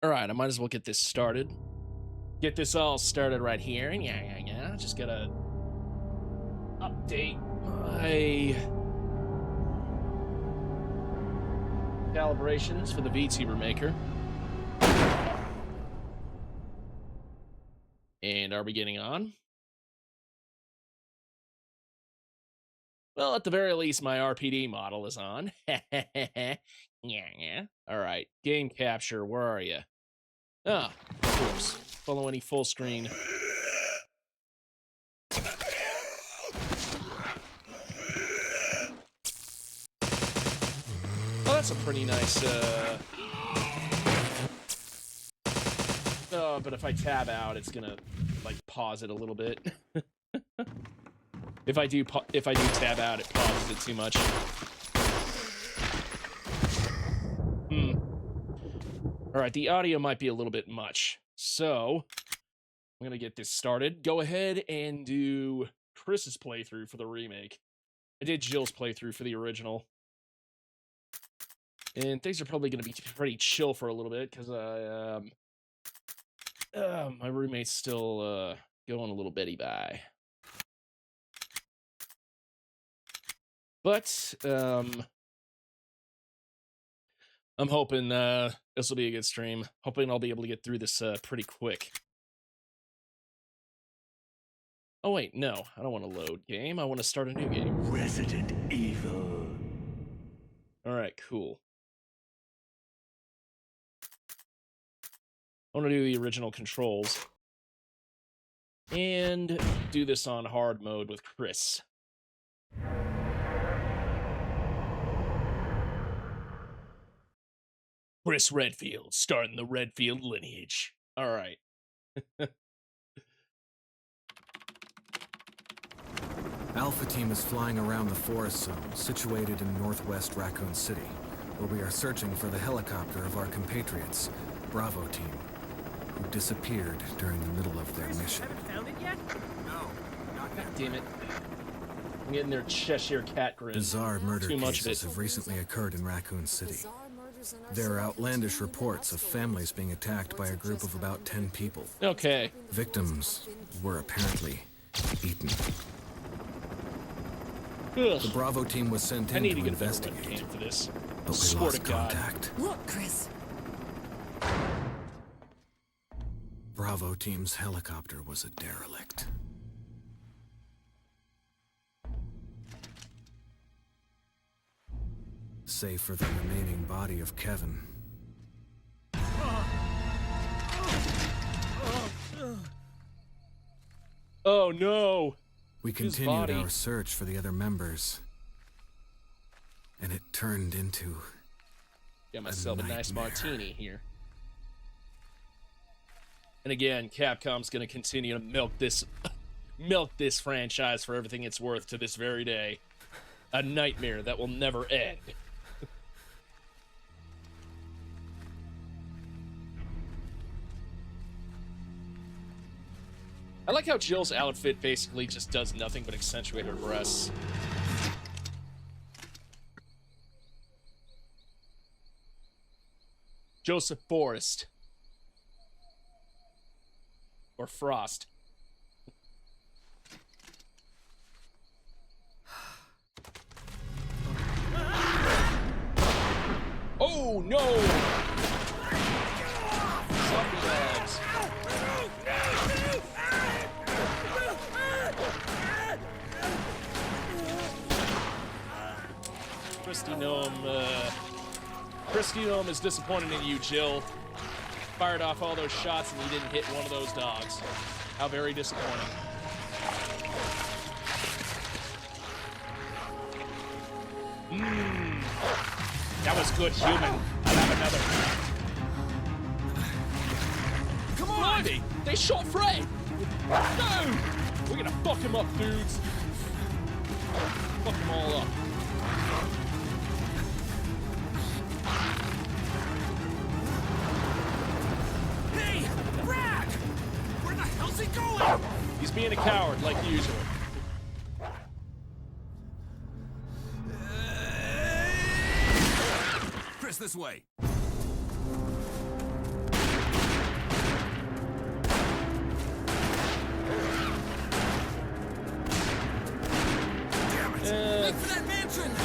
All right, I might as well get this started. Get this all started right here. Yeah. Just gotta update my calibrations for the VTuber Maker. And are we getting on? Well, at the very least, my RPD model is on. Yeah. All right, game capture, where are you? Ah, of course. Follow any full screen. Oh, that's a pretty nice, Oh, but if I tab out, it's gonna, like, pause it a little bit. If I do tab out, it pauses it too much. Alright, the audio might be a little bit much. So, I'm gonna get this started. Go ahead and do Chris's playthrough for the remake. I did Jill's playthrough for the original. And things are probably gonna be pretty chill for a little bit, because my roommate's still going a little bitty by. But I'm hoping this will be a good stream. Hoping I'll be able to get through this pretty quick. Oh wait, no, I don't want to load game. I want to start a new game. Resident Evil. All right, cool. I want to do the original controls and do this on hard mode with Chris. Chris Redfield, starting the Redfield lineage. All right. Alpha Team is flying around the forest zone, situated in northwest Raccoon City, where we are searching for the helicopter of our compatriots, Bravo Team, who disappeared during the middle of their mission. Haven't found it yet? No, not God damn it. I'm getting their Cheshire cat grin. Bizarre murder Too much of cases it. have recently occurred in Raccoon City. There are outlandish reports of families being attacked by a group of about 10 people. Okay. Victims were apparently eaten. Ugh. The Bravo Team was sent I in need to to get a better investigate, webcam for this. but we Swear lost to God. contact. Look, Chris. Bravo Team's helicopter was a derelict. Save for the remaining body of Kevin. Oh no! We His continued body. our search for the other members, and it turned into Got myself a nice nightmare. martini here. And again, Capcom's gonna continue to milk this franchise for everything it's worth to this very day. A nightmare that will never end. I like how Jill's outfit basically just does nothing but accentuate her breasts. Joseph Forrest. Or Frost. Oh no! Zombie bags. Christy Gnome is disappointed in you, Jill. Fired off all those shots and you didn't hit one of those dogs. How very disappointing. That was good, human. I'll have another. Come on! Blimey, they shot Fred! No! We're gonna fuck him up, dudes. Fuck them all up. Hey, Brad! Where the hell's he going? He's being a coward, like usual. Chris, this way.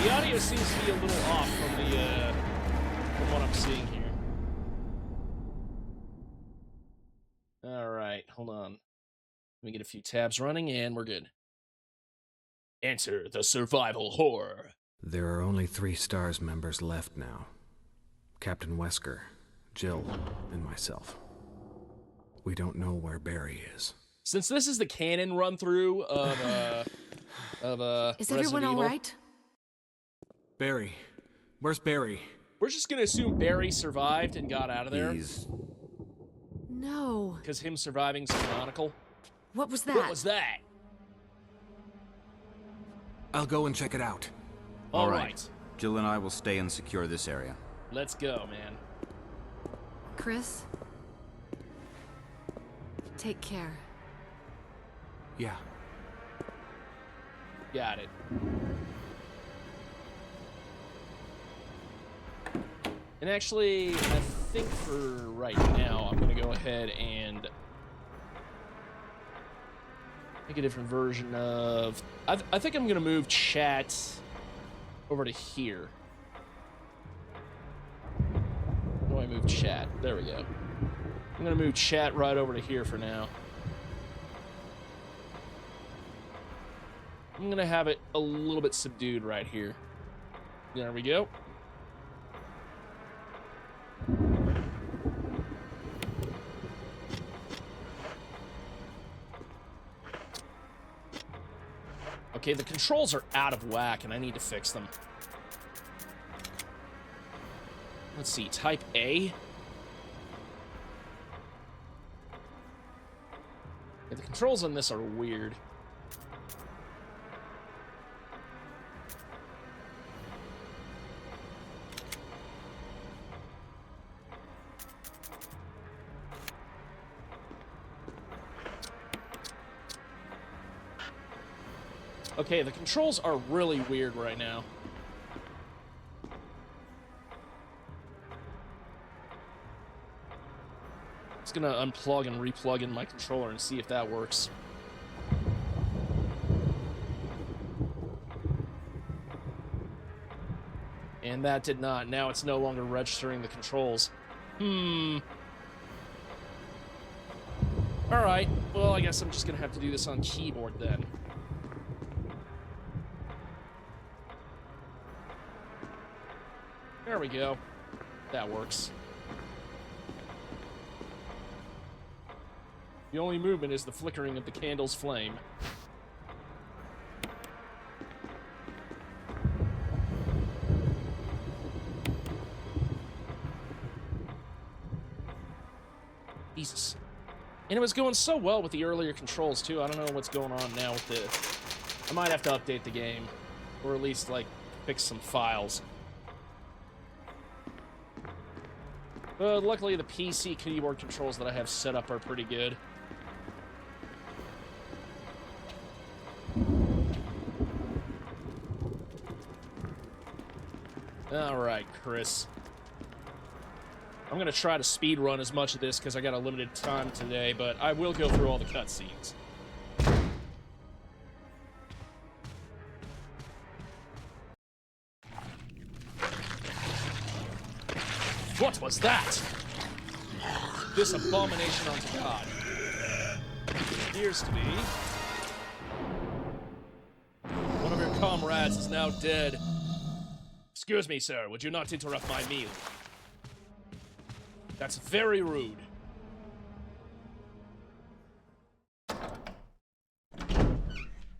The audio seems to be a little off from what I'm seeing here. All right, hold on. Let me get a few tabs running, and we're good. Enter the survival horror. There are only 3 STARS members left now. Captain Wesker, Jill, and myself. We don't know where Barry is. Since this is the canon run-through of Is everyone all right? Barry. Where's Barry? We're just gonna assume Barry survived and got out of there. No. Because him surviving's canonical. What was that? What was that? I'll go and check it out. All right. Jill and I will stay and secure this area. Let's go, man. Chris? Take care. Yeah. Got it. And actually, I think for right now, I'm going to go ahead and make a different version of... I think I'm going to move chat over to here. How do I move chat? There we go. I'm going to move chat right over to here for now. I'm going to have it a little bit subdued right here. There we go. Okay, the controls are out of whack, and I need to fix them. Let's see, type A. Yeah, the controls on this are weird. Okay, the controls are really weird right now. Just gonna unplug and replug in my controller and see if that works. And that did not. Now it's no longer registering the controls. Alright, well, I guess I'm just gonna have to do this on keyboard then. There we go. That works. The only movement is the flickering of the candle's flame. Jesus. And it was going so well with the earlier controls, too. I don't know what's going on now with the... I might have to update the game. Or at least, like, fix some files. But luckily, the PC keyboard controls that I have set up are pretty good. Alright, Chris. I'm gonna try to speed run as much of this because I got a limited time today, but I will go through all the cutscenes. What was that? This abomination unto God. Appears to be one of your comrades is now dead. Excuse me, sir. Would you not interrupt my meal? That's very rude.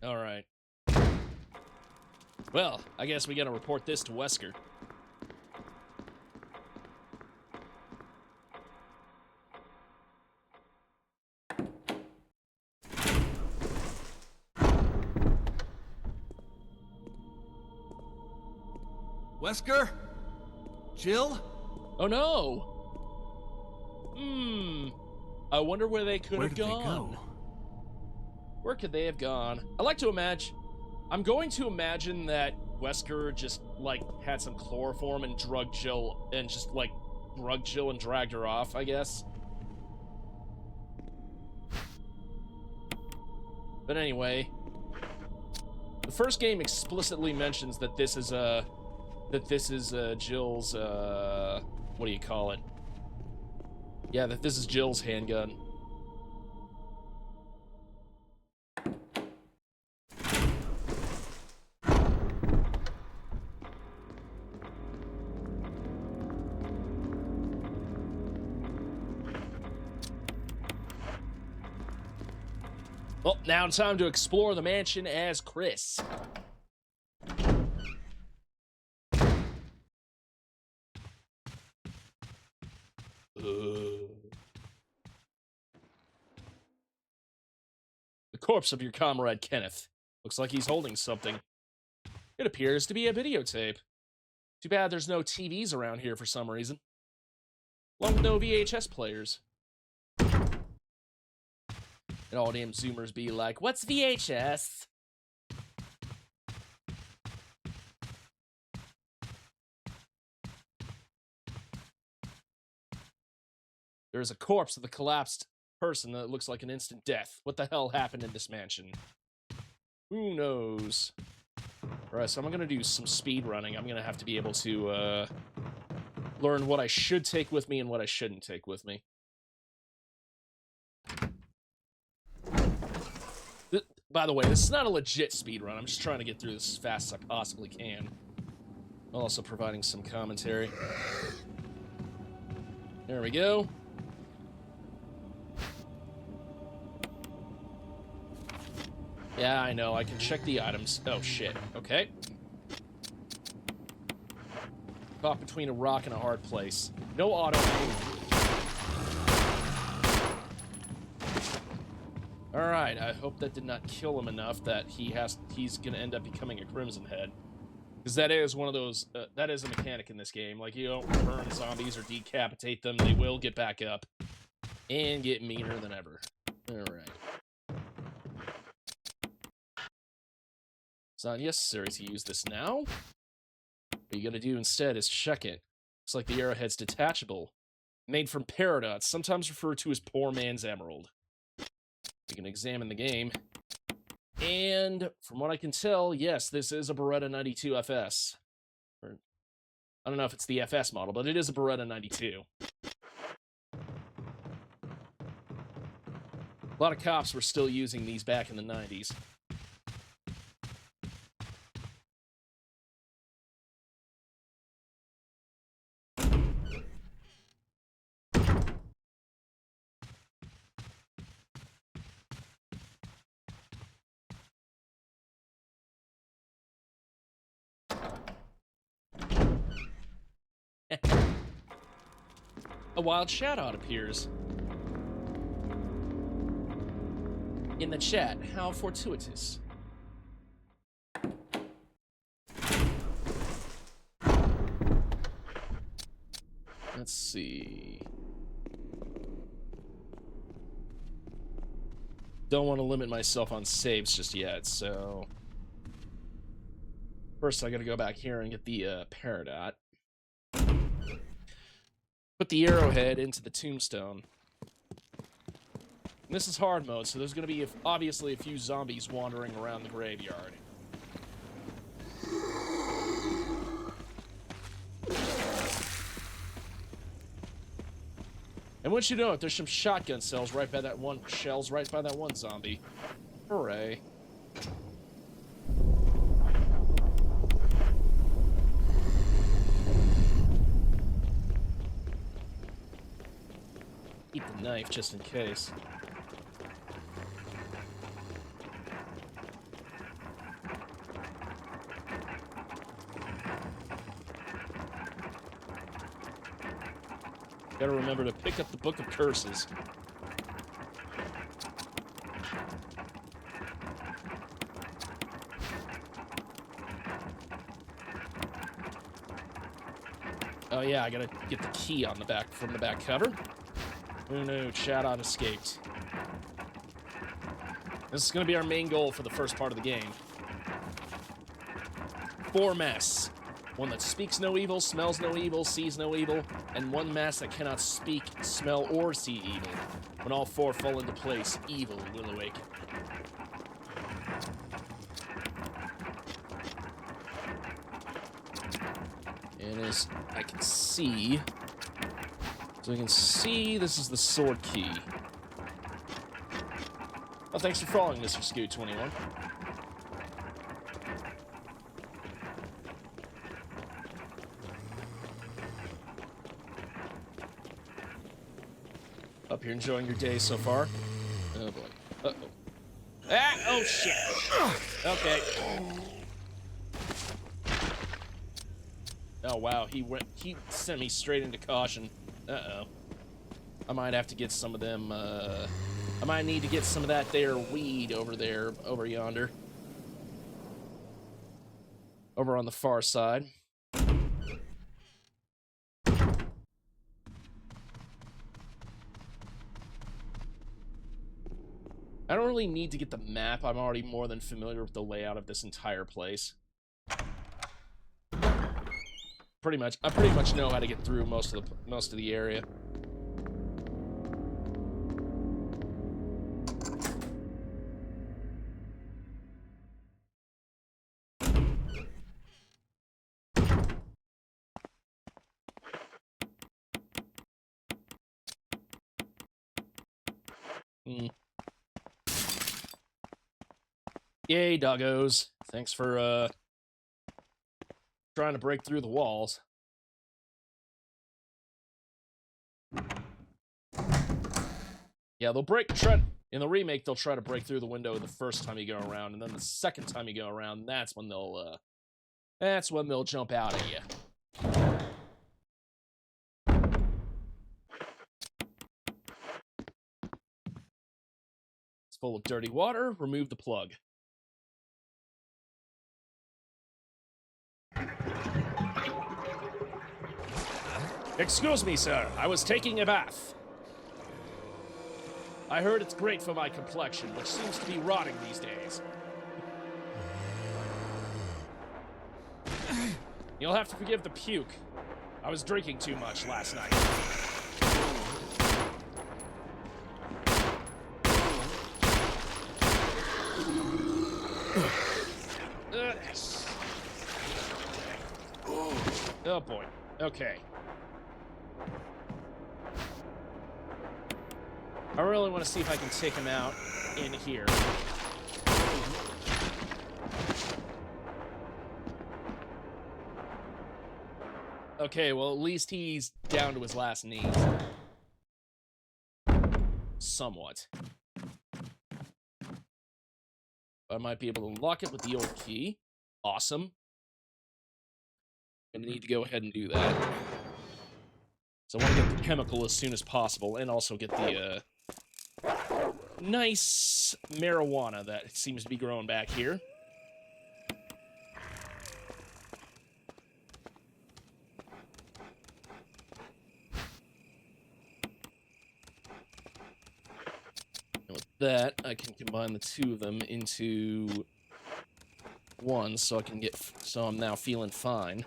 All right. Well, I guess we gotta report this to Wesker. Wesker? Jill? Oh no! I wonder where they could have gone. Where did they go? Where could they have gone? I like to imagine... I'm going to imagine that Wesker just, like, had some chloroform and drugged Jill and just, like, drugged Jill and dragged her off, I guess. But anyway... The first game explicitly mentions that this is Jill's, what do you call it? Yeah, that this is Jill's handgun. Well, now it's time to explore the mansion as Chris. The corpse of your comrade Kenneth. Looks like he's holding something. It appears to be a videotape. Too bad there's no TVs around here for some reason. Along with no VHS players. And all damn Zoomers be like, what's VHS? There's a corpse of the collapsed person that looks like an instant death. What the hell happened in this mansion? Who knows? Alright, so I'm gonna do some speed running. I'm gonna have to be able to learn what I should take with me and what I shouldn't take with me. By the way, this is not a legit speed run. I'm just trying to get through this as fast as I possibly can. Also providing some commentary. There we go. Yeah, I know. I can check the items. Oh, shit. Okay. Caught between a rock and a hard place. No auto. Alright, I hope that did not kill him enough that he's gonna end up becoming a Crimson Head. Because that is one of those, that is a mechanic in this game. Like, you don't burn zombies or decapitate them, they will get back up. And get meaner than ever. Alright. It's not necessary to use this now. What you gotta do instead is check it. Looks like the arrowhead's detachable. Made from paradots, sometimes referred to as poor man's emerald. We can examine the game. And from what I can tell, yes, this is a Beretta 92 FS. Or, I don't know if it's the FS model, but it is a Beretta 92. A lot of cops were still using these back in the 90s. A wild shout-out appears. In the chat, how fortuitous. Let's see. Don't want to limit myself on saves just yet, so... First, I gotta go back here and get the Peridot. Put the arrowhead into the tombstone. And this is hard mode, so there's gonna be, obviously, a few zombies wandering around the graveyard. And once you know it, there's some shotgun shells right by that one zombie. Hooray. Keep the knife just in case. Gotta remember to pick up the Book of Curses. Oh yeah, I gotta get the key on the back from the back cover. Oh no, Shadow escaped. This is gonna be our main goal for the first part of the game. 4 masks. One that speaks no evil, smells no evil, sees no evil, and 1 mask that cannot speak, smell, or see evil. When all 4 fall into place, evil will awaken. And as I can see... So I can see this is the sword key. Well, thanks for following, Mr. Scoot21. Up here enjoying your day so far? Oh boy. Uh-oh. Ah! Oh shit! Okay. Oh wow, he sent me straight into caution. Uh-oh. I might have to get some of them, I might need to get some of that there weed over there, over yonder. Over on the far side. I don't really need to get the map. I'm already more than familiar with the layout of this entire place. Pretty much, I pretty much know how to get through most of the area. Yay, doggos. Thanks for, trying to break through the walls. Yeah, in the remake, they'll try to break through the window the first time you go around, and then the second time you go around, that's when they'll jump out at you. It's full of dirty water. Remove the plug. Excuse me, sir. I was taking a bath. I heard it's great for my complexion, which seems to be rotting these days. You'll have to forgive the puke. I was drinking too much last night. Oh boy. Okay. I really want to see if I can take him out in here. Okay, well, at least he's down to his last knees. Somewhat. I might be able to unlock it with the old key. Awesome. I need to go ahead and do that. So I want to get the chemical as soon as possible, and also get the, nice marijuana that seems to be growing back here. And with that, I can combine the two of them into one, so I'm now feeling fine.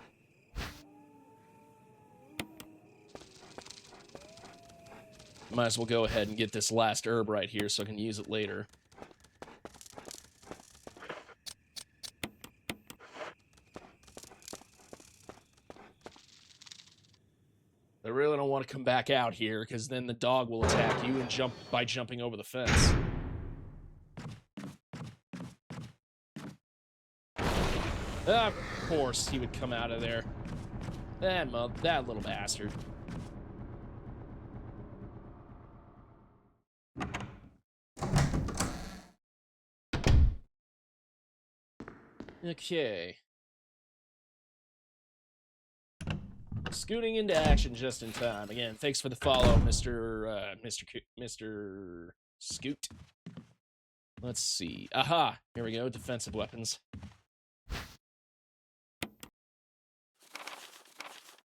Might as well go ahead and get this last herb right here so I can use it later. I really don't want to come back out here, because then the dog will attack you and jumping over the fence. Of course he would come out of there. That little bastard. Okay. Scooting into action just in time. Again, thanks for the follow, Mr. Scoot. Let's see. Aha! Here we go. Defensive weapons.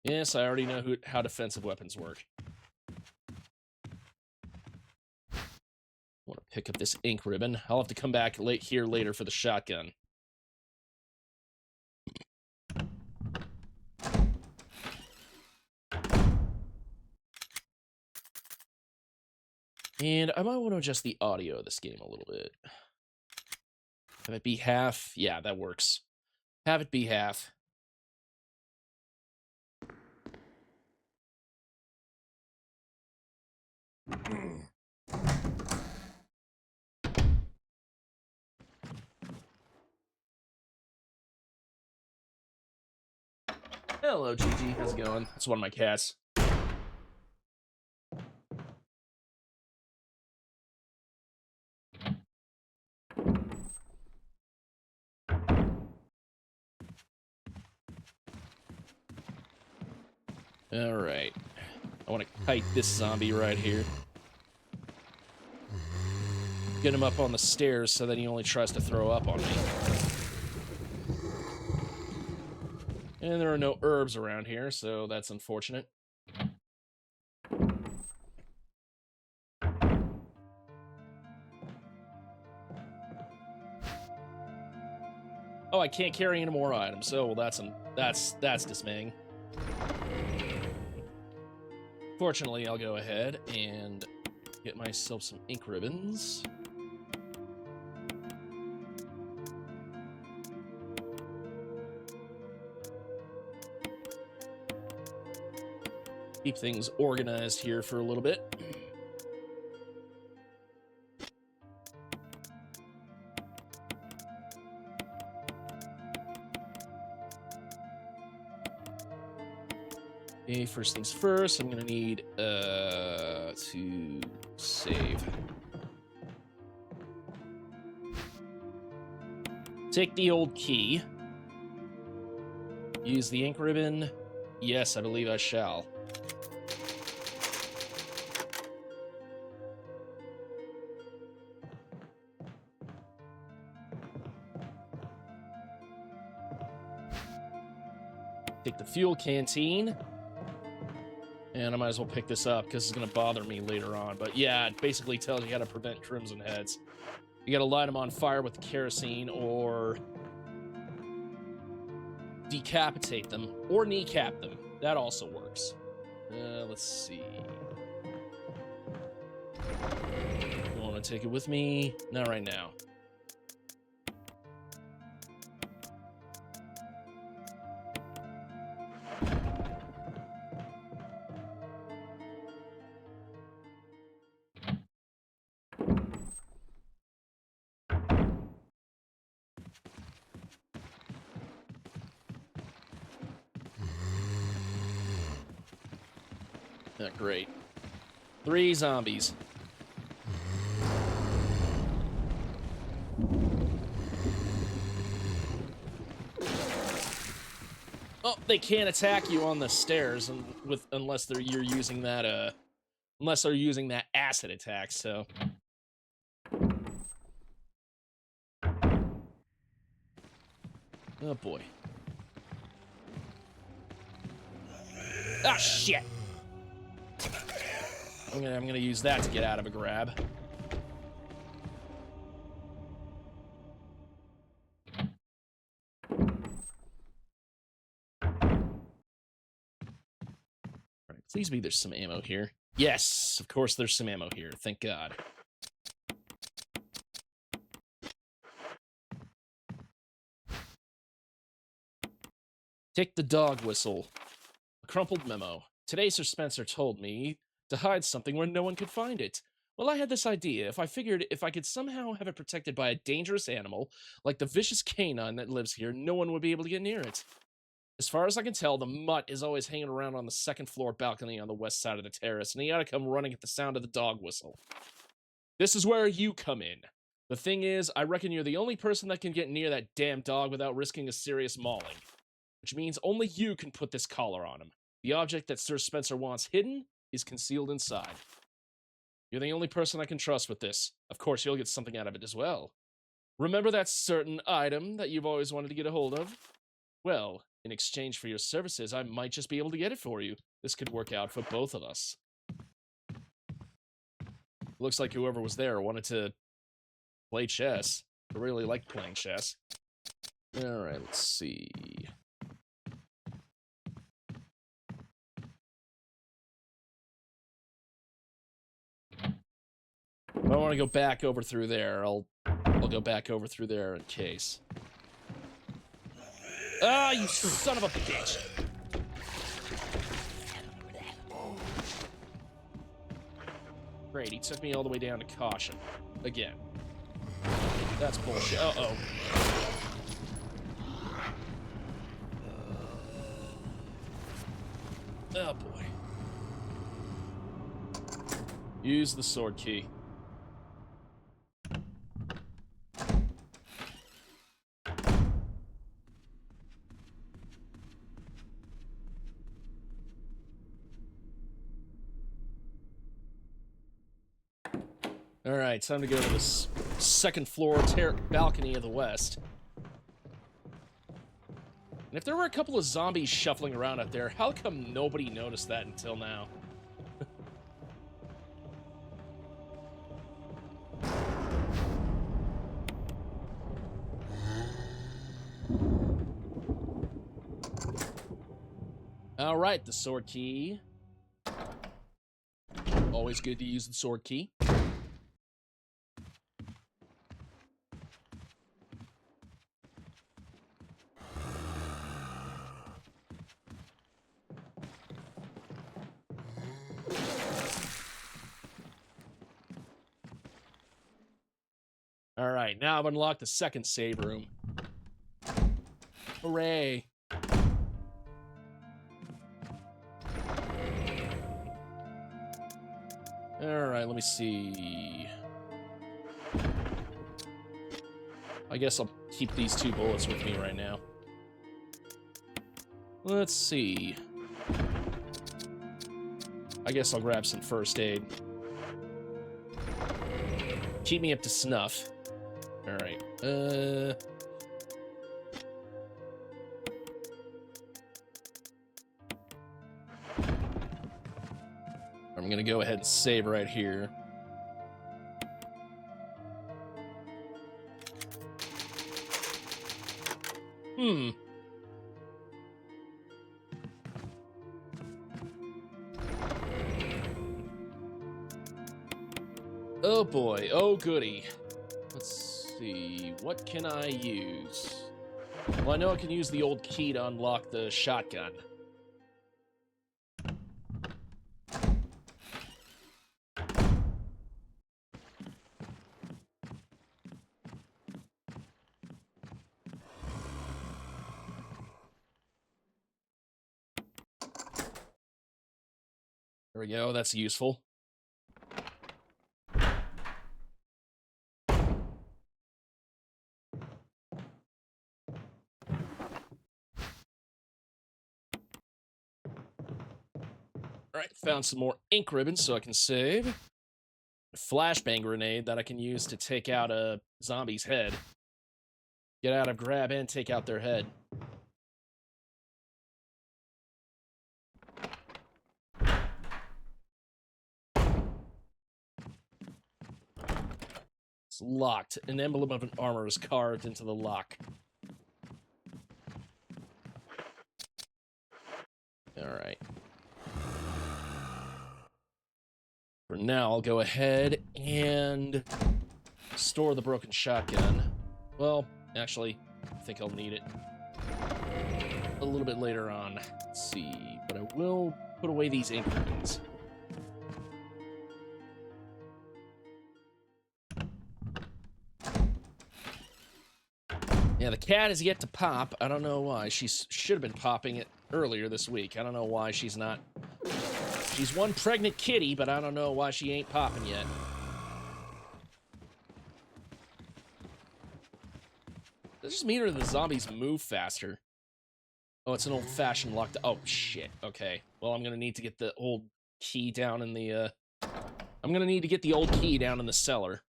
Yes, I already know how defensive weapons work. I want to pick up this ink ribbon. I'll have to come back here later for the shotgun. And I might want to adjust the audio of this game a little bit. Have it be half? Yeah, that works. Have it be half. Hello, Gigi. How's it going? It's one of my cats. Alright. I want to kite this zombie right here. Get him up on the stairs so that he only tries to throw up on me. And there are no herbs around here, so that's unfortunate. Oh, I can't carry any more items. Oh, well, that's dismaying. Fortunately, I'll go ahead and get myself some ink ribbons. Keep things organized here for a little bit. Okay, first things first, I'm gonna need to save. Take the old key. Use the ink ribbon. Yes, I believe I shall. Take the fuel canteen. And I might as well pick this up because it's going to bother me later on. But yeah, it basically tells you how to prevent crimson heads. You got to light them on fire with kerosene or decapitate them or kneecap them. That also works. Let's see. You want to take it with me? Not right now. Great. 3 zombies. Oh, they can't attack you on the stairs unless you're using that unless they're using that acid attack, so. Oh boy. Ah, shit. I'm gonna use that to get out of a grab. Alright, please be there's some ammo here. Yes, of course there's some ammo here, thank God. Take the dog whistle. A crumpled memo. Today Sir Spencer told me to hide something where no one could find it. Well, I had this idea. I figured if I could somehow have it protected by a dangerous animal, like the vicious canine that lives here, no one would be able to get near it. As far as I can tell, the mutt is always hanging around on the second floor balcony on the west side of the terrace, and he ought to come running at the sound of the dog whistle. This is where you come in. The thing is, I reckon you're the only person that can get near that damn dog without risking a serious mauling. Which means only you can put this collar on him. The object that Sir Spencer wants hidden is concealed inside. You're the only person I can trust with this. Of course, you'll get something out of it as well. Remember that certain item that you've always wanted to get a hold of? Well, in exchange for your services, I might just be able to get it for you. This could work out for both of us. Looks like whoever was there wanted to play chess. I really like playing chess. Alright, let's see. If I want to go back over through there, I'll go back over through there in case. Ah, you son of a bitch! Great, he took me all the way down to caution. Again. That's bullshit. Uh-oh. Oh boy. Use the sword key. Alright, time to go to this second floor balcony of the west. And if there were a couple of zombies shuffling around up there, how come nobody noticed that until now? Alright, the sword key. Always good to use the sword key. Alright, now I've unlocked the second save room. Hooray! Alright, let me see. I guess I'll keep these 2 bullets with me right now. Let's see. I guess I'll grab some first aid. Keep me up to snuff. Alright, I'm gonna go ahead and save right here. Oh boy, oh goody. Let's see, what can I use? Well, I know I can use the old key to unlock the shotgun. There we go, that's useful. Alright, found some more ink ribbons so I can save. A flashbang grenade that I can use to take out a zombie's head. Get out of grab and take out their head. It's locked. An emblem of an armor is carved into the lock. Alright. For now, I'll go ahead and store the broken shotgun. Well, actually, I think I'll need it a little bit later on. Let's see, but I will put away these ink ribbons. Yeah, the cat is yet to pop. I don't know why. She should have been popping it earlier this week. I don't know why she's not. She's one pregnant kitty, but I don't know why she ain't popping yet. Does this just mean that the zombies move faster? Oh, it's an old-fashioned locked. Oh shit. Okay. Well, I'm gonna need to get the old key down in the. I'm gonna need to get the old key down in the cellar.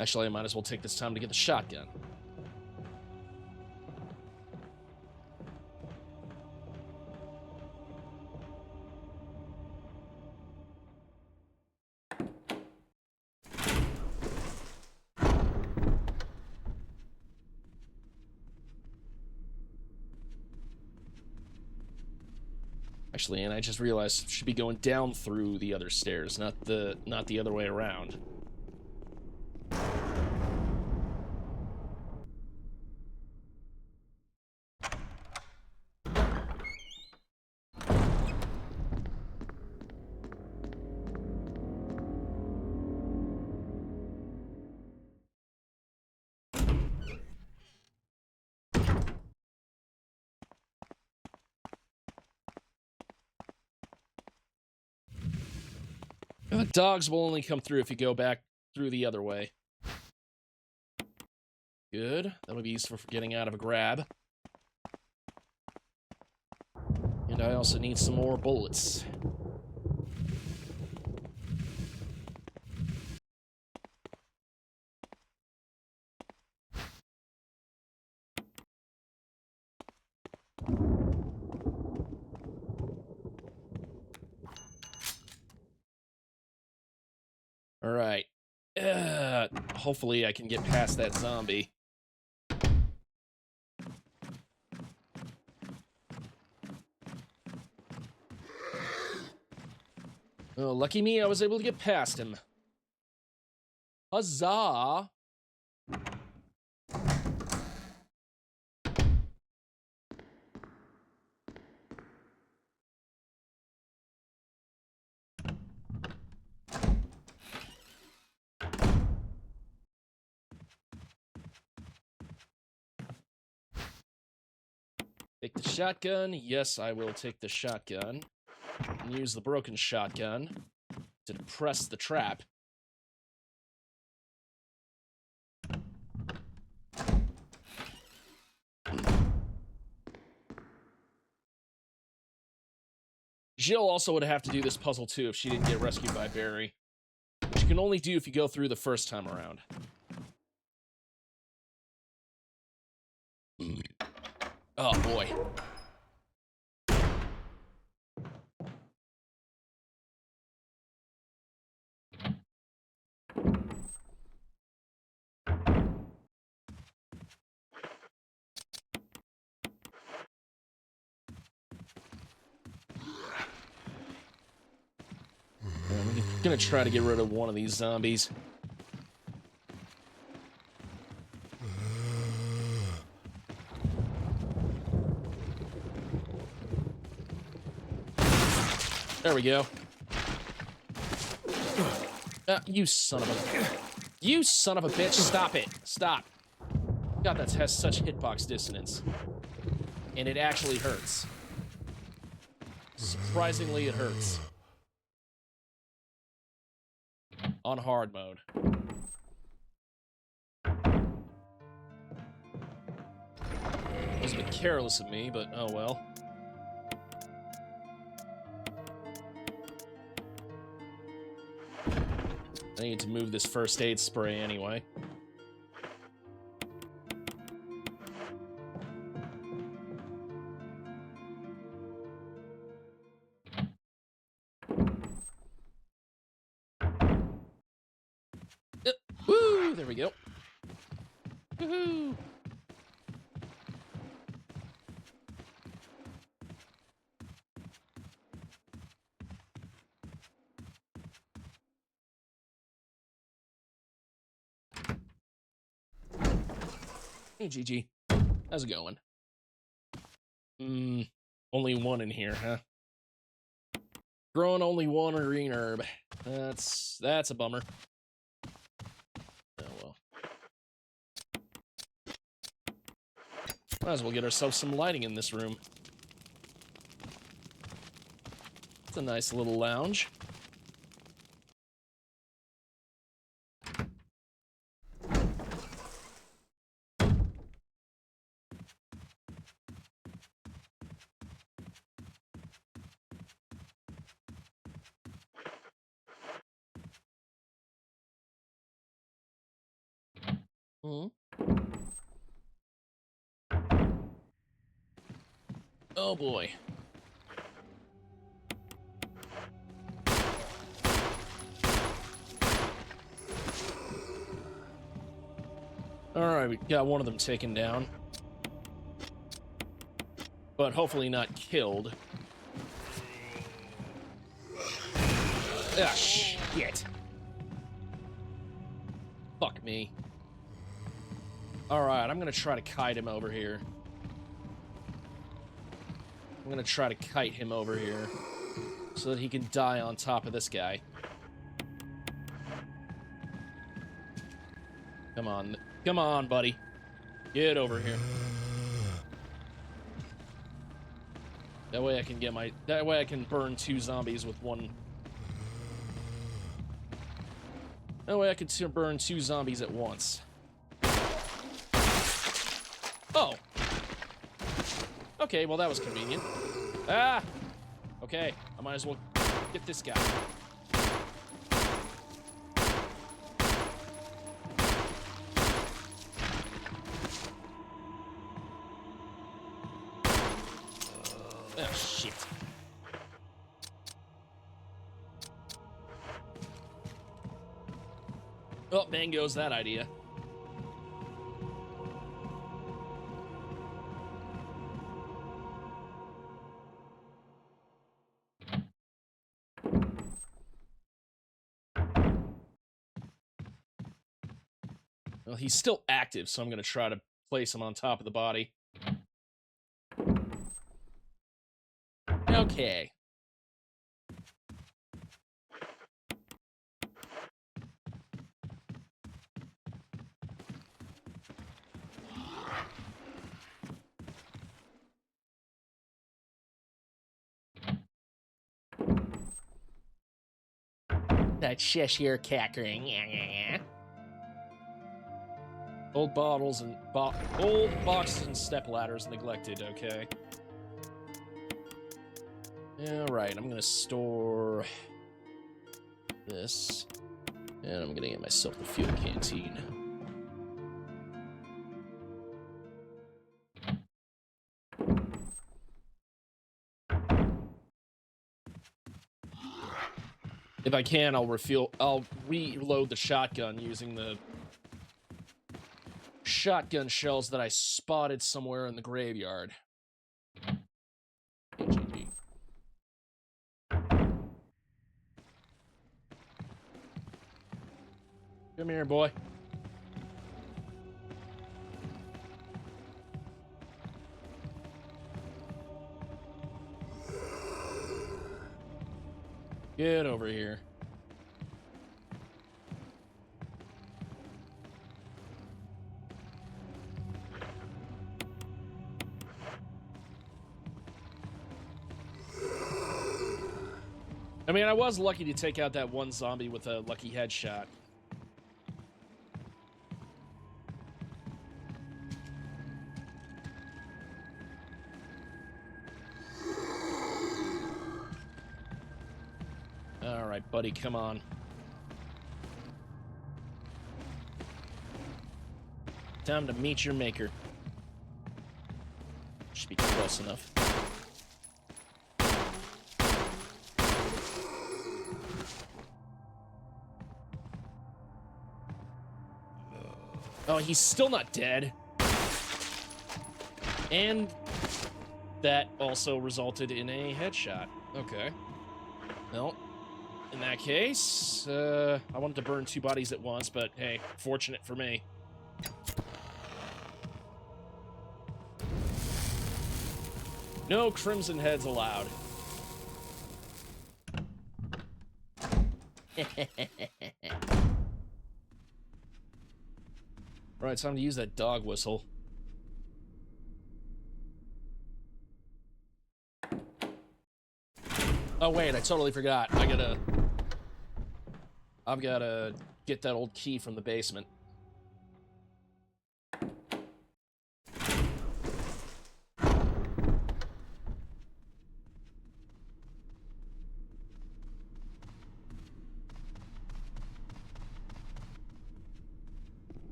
Actually, I might as well take this time to get the shotgun. Actually, and I just realized I should be going down through the other stairs, not the other way around. Dogs will only come through if you go back through the other way. Good. That'll be useful for getting out of a grab. And I also need some more bullets. All right. Hopefully I can get past that zombie. Oh, lucky me, I was able to get past him. Huzzah! Take the shotgun. Yes, I will take the shotgun. And use the broken shotgun to depress the trap. Jill also would have to do this puzzle too if she didn't get rescued by Barry, which you can only do if you go through the first time around. Oh boy. I'm gonna try to get rid of one of these zombies. There we go. You son of a... You son of a bitch, stop it. Stop. God, that has such hitbox dissonance. And it actually hurts. Surprisingly, it hurts. On hard mode. It was a bit careless of me, but oh well. I need to move this first aid spray anyway. Woo! There we go. Woohoo! Hey, GG. How's it going? Only one in here, huh? Growing only one green herb. That's a bummer. Oh well. Might as well get ourselves some lighting in this room. It's a nice little lounge. Oh boy. Alright, we got one of them taken down. But hopefully not killed. Ah, shit. Fuck me. Alright, I'm gonna try to kite him over here. I'm gonna try to kite him over here so that he can die on top of this guy. Come on. Come on, buddy. Get over here. That way I can get my... That way I can burn two zombies with one That way I could burn 2 zombies at once. Oh. Okay, well that was convenient. Ah! Okay, I might as well get this guy. Oh, shit. Oh, bang goes that idea. Well, he's still active, so I'm going to try to place him on top of the body. Okay. That Cheshire cackling. Old bottles and old boxes and step ladders neglected. Okay. All right. I'm gonna store this, and I'm gonna get myself the fuel canteen. If I can, I'll reload the shotgun using the shotgun shells that I spotted somewhere in the graveyard. GG. Come here, boy. Get over here. I mean, I was lucky to take out that one zombie with a lucky headshot. All right, buddy, come on. Time to meet your maker. Should be close enough. Oh, he's still not dead. And that also resulted in a headshot. Okay. Well, in that case, I wanted to burn 2 bodies at once, but hey, fortunate for me. No crimson heads allowed. Right, it's time to use that dog whistle. Oh wait, I totally forgot. I've gotta get that old key from the basement.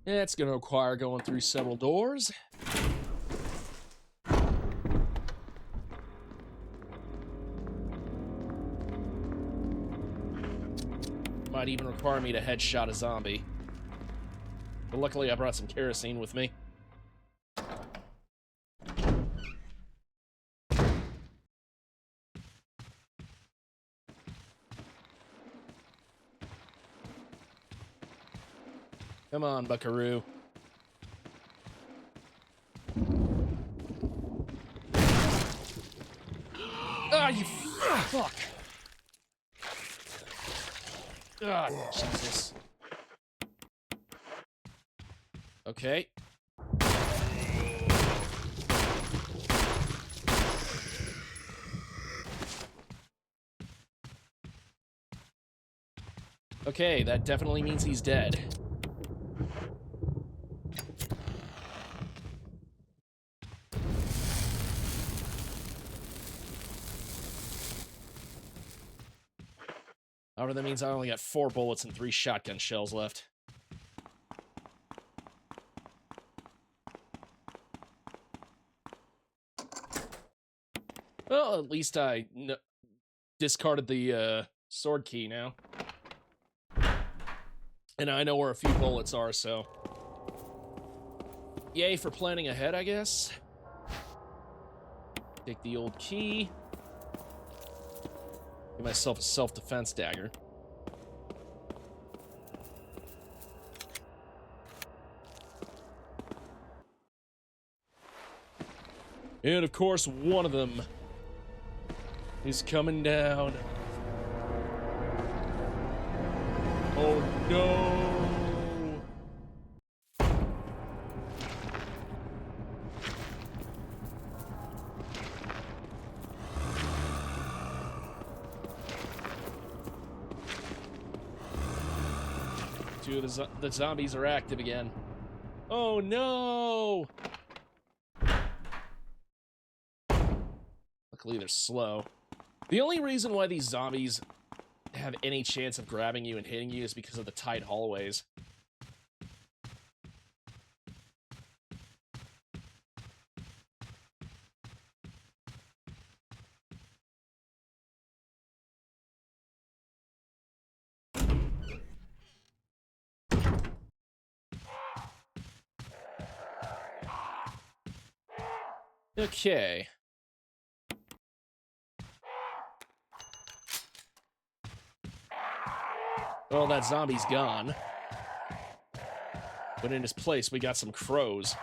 It's gonna require going through several doors. Might even require me to headshot a zombie. But luckily I brought some kerosene with me. Come on, buckaroo. Ah, you fuck. Ah, Jesus. Okay. Okay, that definitely means he's dead. However, that means I only got 4 bullets and 3 shotgun shells left. Well, at least I discarded the sword key now. And I know where a few bullets are, so... Yay for planning ahead, I guess. Take the old key. Give myself a self-defense dagger. And of course, one of them is coming down. Oh no! Two of the zombies are active again. Oh no! Luckily they're slow. The only reason why these zombies have any chance of grabbing you and hitting you is because of the tight hallways. Okay. Well, that zombie's gone. But in his place, we got some crows.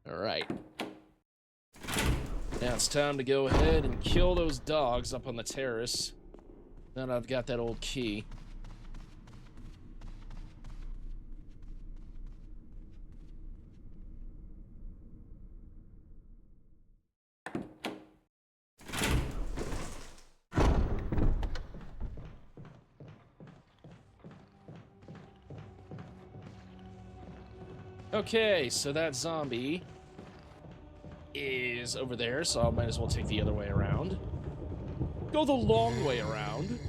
Alright. Now it's time to go ahead and kill those dogs up on the terrace. Now that I've got that old key. Okay, so that zombie is over there, so I might as well take the other way around. Go the long way around.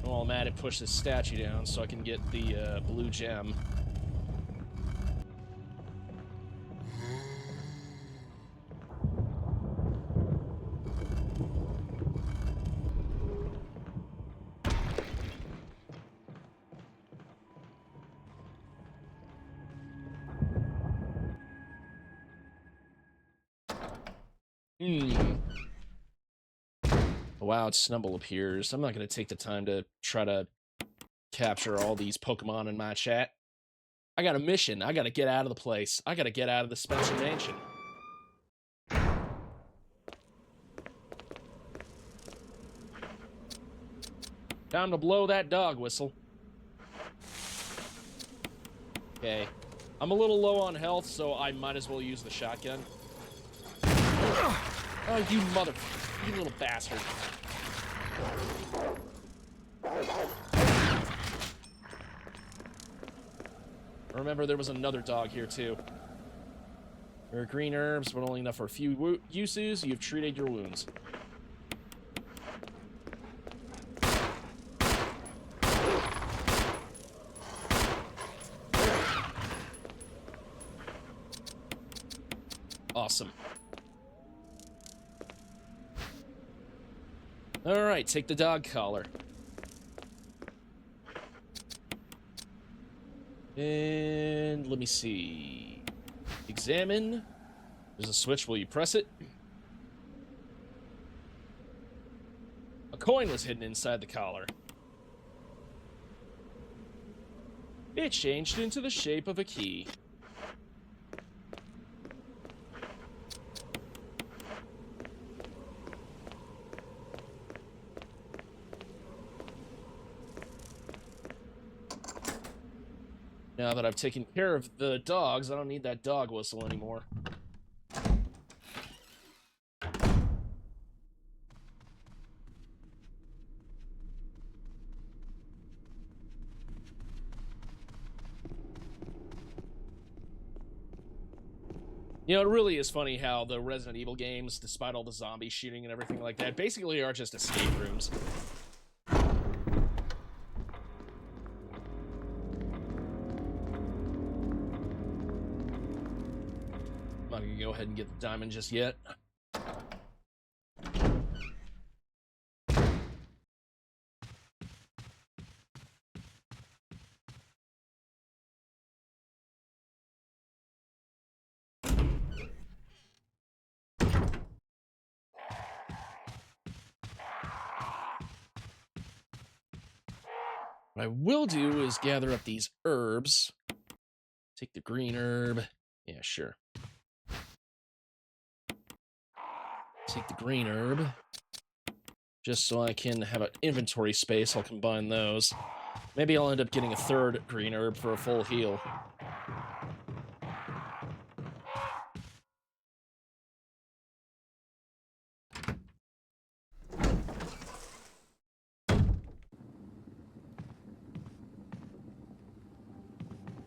While I'm at it, push this statue down so I can get the blue gem. Wow, Snubble appears. I'm not going to take the time to try to capture all these Pokemon in my chat. I got a mission. I got to get out of the place. I got to get out of the Spencer Mansion. Time to blow that dog whistle. Okay. I'm a little low on health, so I might as well use the shotgun. Oh, you little bastard. Remember, there was another dog here, too. There are green herbs, but only enough for a few uses. You've treated your wounds. Awesome. Alright, take the dog collar. And let me see. Examine. There's a switch. Will you press it? A coin was hidden inside the collar. It changed into the shape of a key. Now that I've taken care of the dogs, I don't need that dog whistle anymore. You know, it really is funny how the Resident Evil games, despite all the zombie shooting and everything like that, basically are just escape rooms. I'm not gonna go ahead and get the diamond just yet. What I will do is gather up these herbs. Take the green herb. Yeah, sure. Take the green herb. Just so I can have an inventory space, I'll combine those. Maybe I'll end up getting a third green herb for a full heal.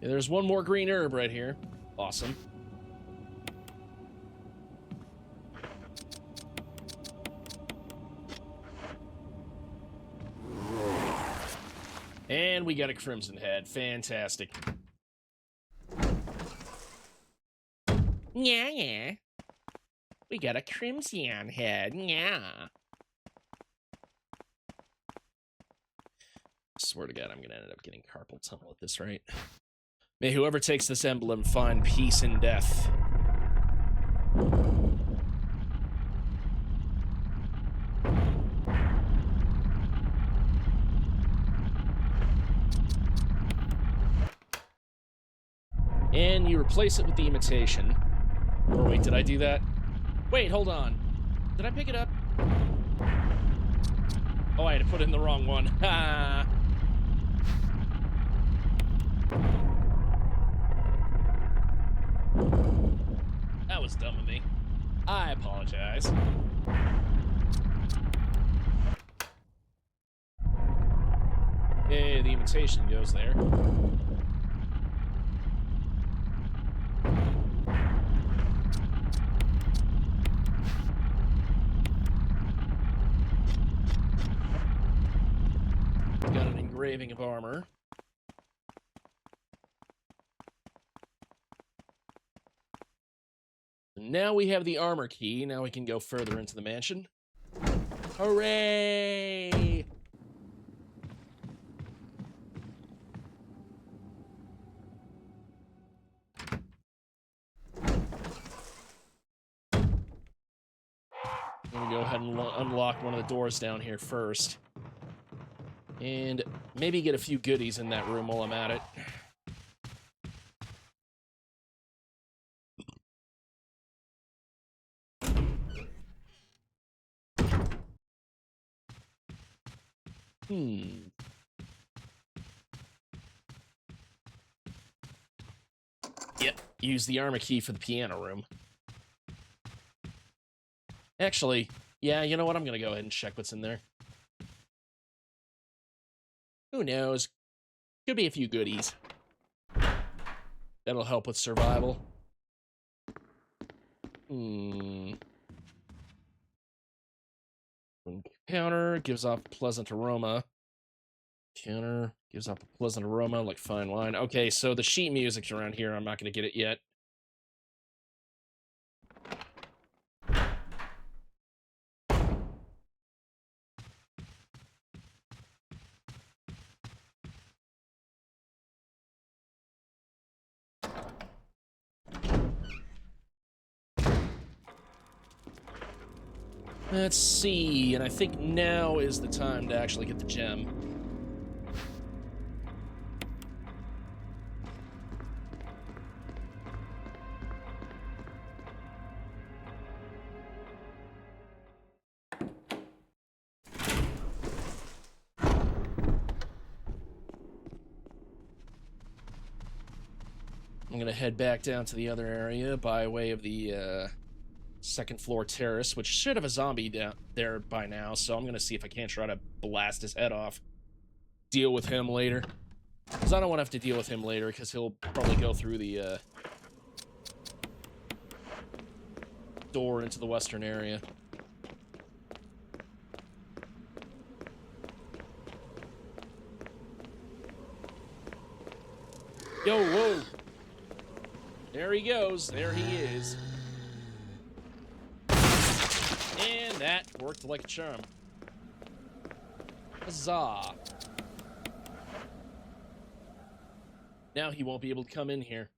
Yeah, there's one more green herb right here. Awesome. And we got a crimson head. Fantastic. Yeah. We got a crimson head. Yeah. Swear to God, I'm gonna end up getting carpal tunnel at this rate. May whoever takes this emblem find peace in death. And you replace it with the imitation. Or wait, did I do that? Wait, hold on. Did I pick it up? Oh, I had to put in the wrong one. Ha! That was dumb of me. I apologize. Hey, the imitation goes there. Got an engraving of armor. Now we have the armor key. Now we can go further into the mansion. Hooray! Let me go ahead and unlock one of the doors down here first. And maybe get a few goodies in that room while I'm at it. Yep, use the armor key for the piano room. Actually, yeah, you know what? I'm gonna go ahead and check what's in there. Who knows? Could be a few goodies. That'll help with survival. Counter gives off a pleasant aroma. Counter gives off a pleasant aroma like fine wine. Okay, so the sheet music's around here. I'm not going to get it yet. Let's see, and I think now is the time to actually get the gem. I'm gonna head back down to the other area by way of the second floor terrace, which should have a zombie down there by now, so I'm gonna see if I can't try to blast his head off. Deal with him later. Because I don't want to have to deal with him later, because he'll probably go through the door into the western area. Yo, whoa! There he goes. There he is. And that worked like a charm. Huzzah. Now he won't be able to come in here.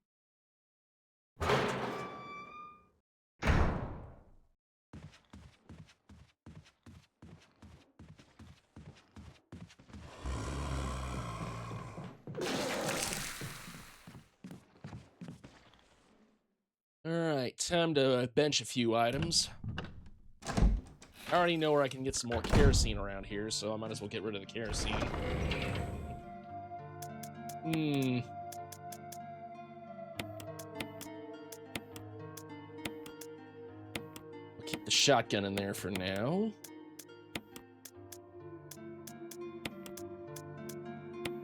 Alright, time to bench a few items. I already know where I can get some more kerosene around here, so I might as well get rid of the kerosene. I'll keep the shotgun in there for now.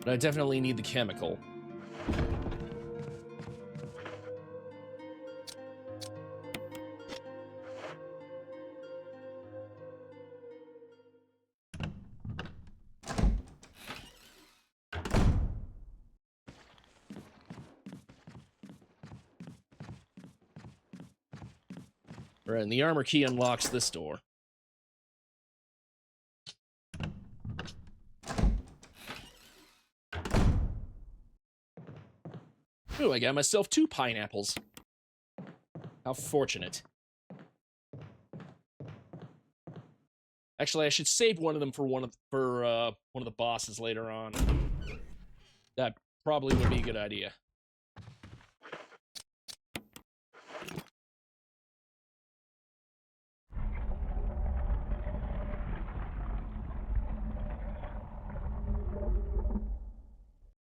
But I definitely need the chemical. Right, and the armor key unlocks this door. Ooh, I got myself 2 pineapples. How fortunate. Actually, I should save one of them for one of the bosses later on. That probably would be a good idea.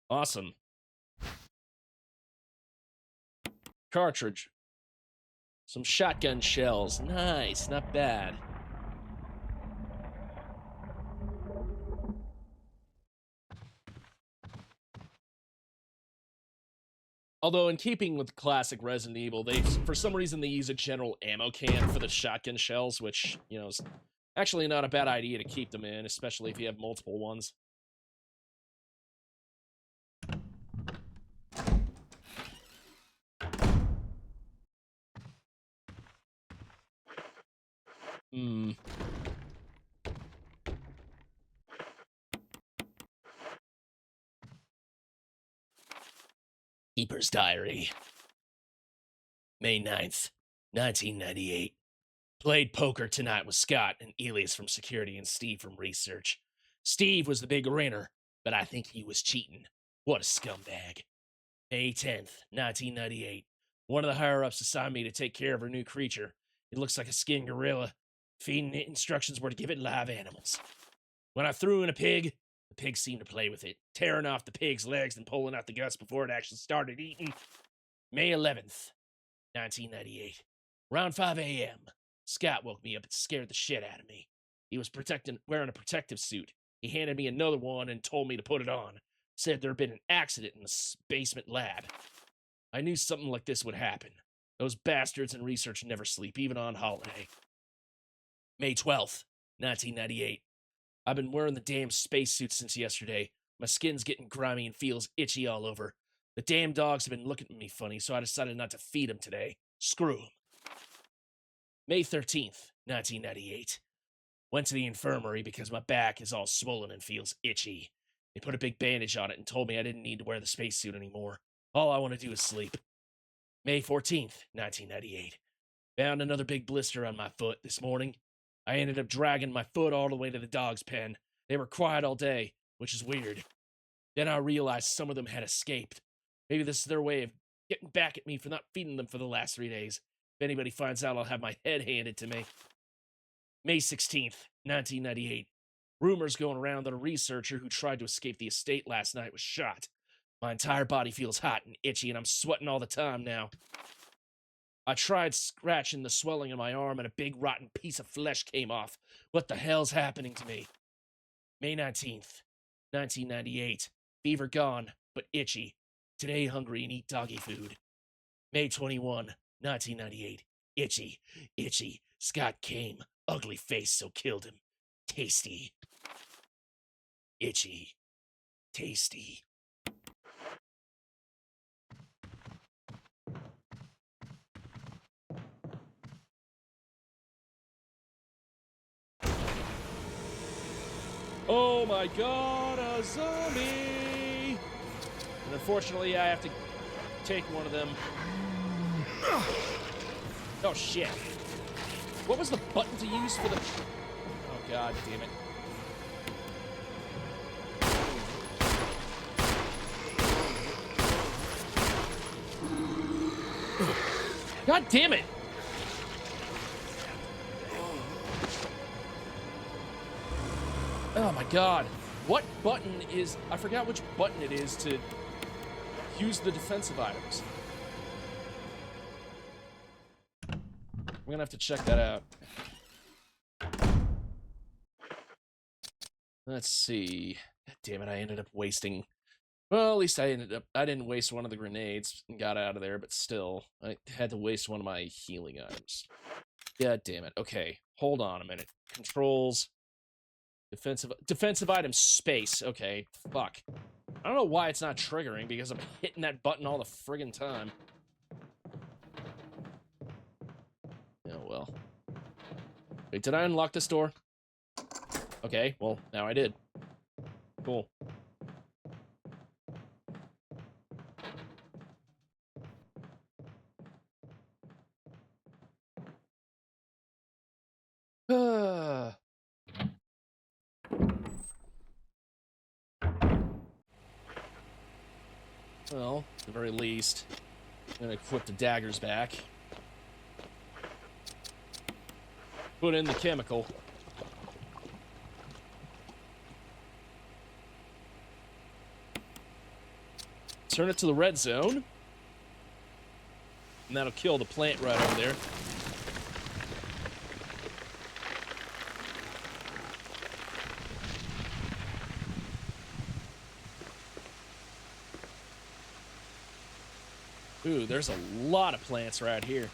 Awesome. Cartridge. Some shotgun shells. Nice, not bad. Although, in keeping with classic Resident Evil, for some reason they use a general ammo can for the shotgun shells, which, you know, is actually not a bad idea to keep them in, especially if you have multiple ones. Keeper's Diary. May 9th, 1998. Played poker tonight with Scott and Elias from security and Steve from research. Steve was the big winner, but I think he was cheating. What a scumbag. May 10th, 1998. One of the higher-ups assigned me to take care of her new creature. It looks like a skinned gorilla. Feeding it instructions were to give it live animals. When I threw in a pig, the pig seemed to play with it, tearing off the pig's legs and pulling out the guts before it actually started eating. May 11th, 1998. Around 5 a.m., Scott woke me up and scared the shit out of me. He was wearing a protective suit. He handed me another one and told me to put it on. Said there had been an accident in the basement lab. I knew something like this would happen. Those bastards in research never sleep, even on holiday. May 12th, 1998. I've been wearing the damn spacesuit since yesterday. My skin's getting grimy and feels itchy all over. The damn dogs have been looking at me funny, so I decided not to feed them today. Screw them. May 13th, 1998. Went to the infirmary because my back is all swollen and feels itchy. They put a big bandage on it and told me I didn't need to wear the spacesuit anymore. All I want to do is sleep. May 14th, 1998. Found another big blister on my foot this morning. I ended up dragging my foot all the way to the dog's pen. They were quiet all day, which is weird. Then I realized some of them had escaped. Maybe this is their way of getting back at me for not feeding them for the last 3 days. If anybody finds out, I'll have my head handed to me. May 16th, 1998. Rumors going around that a researcher who tried to escape the estate last night was shot. My entire body feels hot and itchy, and I'm sweating all the time now. I tried scratching the swelling in my arm, and a big rotten piece of flesh came off. What the hell's happening to me? May 19th, 1998. Fever gone, but itchy. Today hungry and eat doggy food. May 21, 1998. Itchy, itchy. Scott came. Ugly face, so killed him. Tasty. Itchy. Tasty. Oh my god, a zombie! And unfortunately, I have to take one of them. Oh shit. What was the button to use for the... Oh god damn it. God damn it! Oh my god. What button is... I forgot which button it is to use the defensive items. I'm gonna have to check that out. Let's see. God damn it, I ended up wasting... Well, at least I didn't waste one of the grenades and got out of there, but still, I had to waste one of my healing items. God damn it. Okay, hold on a minute. Controls... Defensive item space. Okay, fuck. I don't know why it's not triggering, because I'm hitting that button all the friggin' time. Oh, well. Wait, did I unlock this door? Okay, well, now I did. Cool. Well, at the very least, I'm gonna equip the daggers back. Put in the chemical. Turn it to the red zone. And that'll kill the plant right over there. Ooh, there's a lot of plants right here.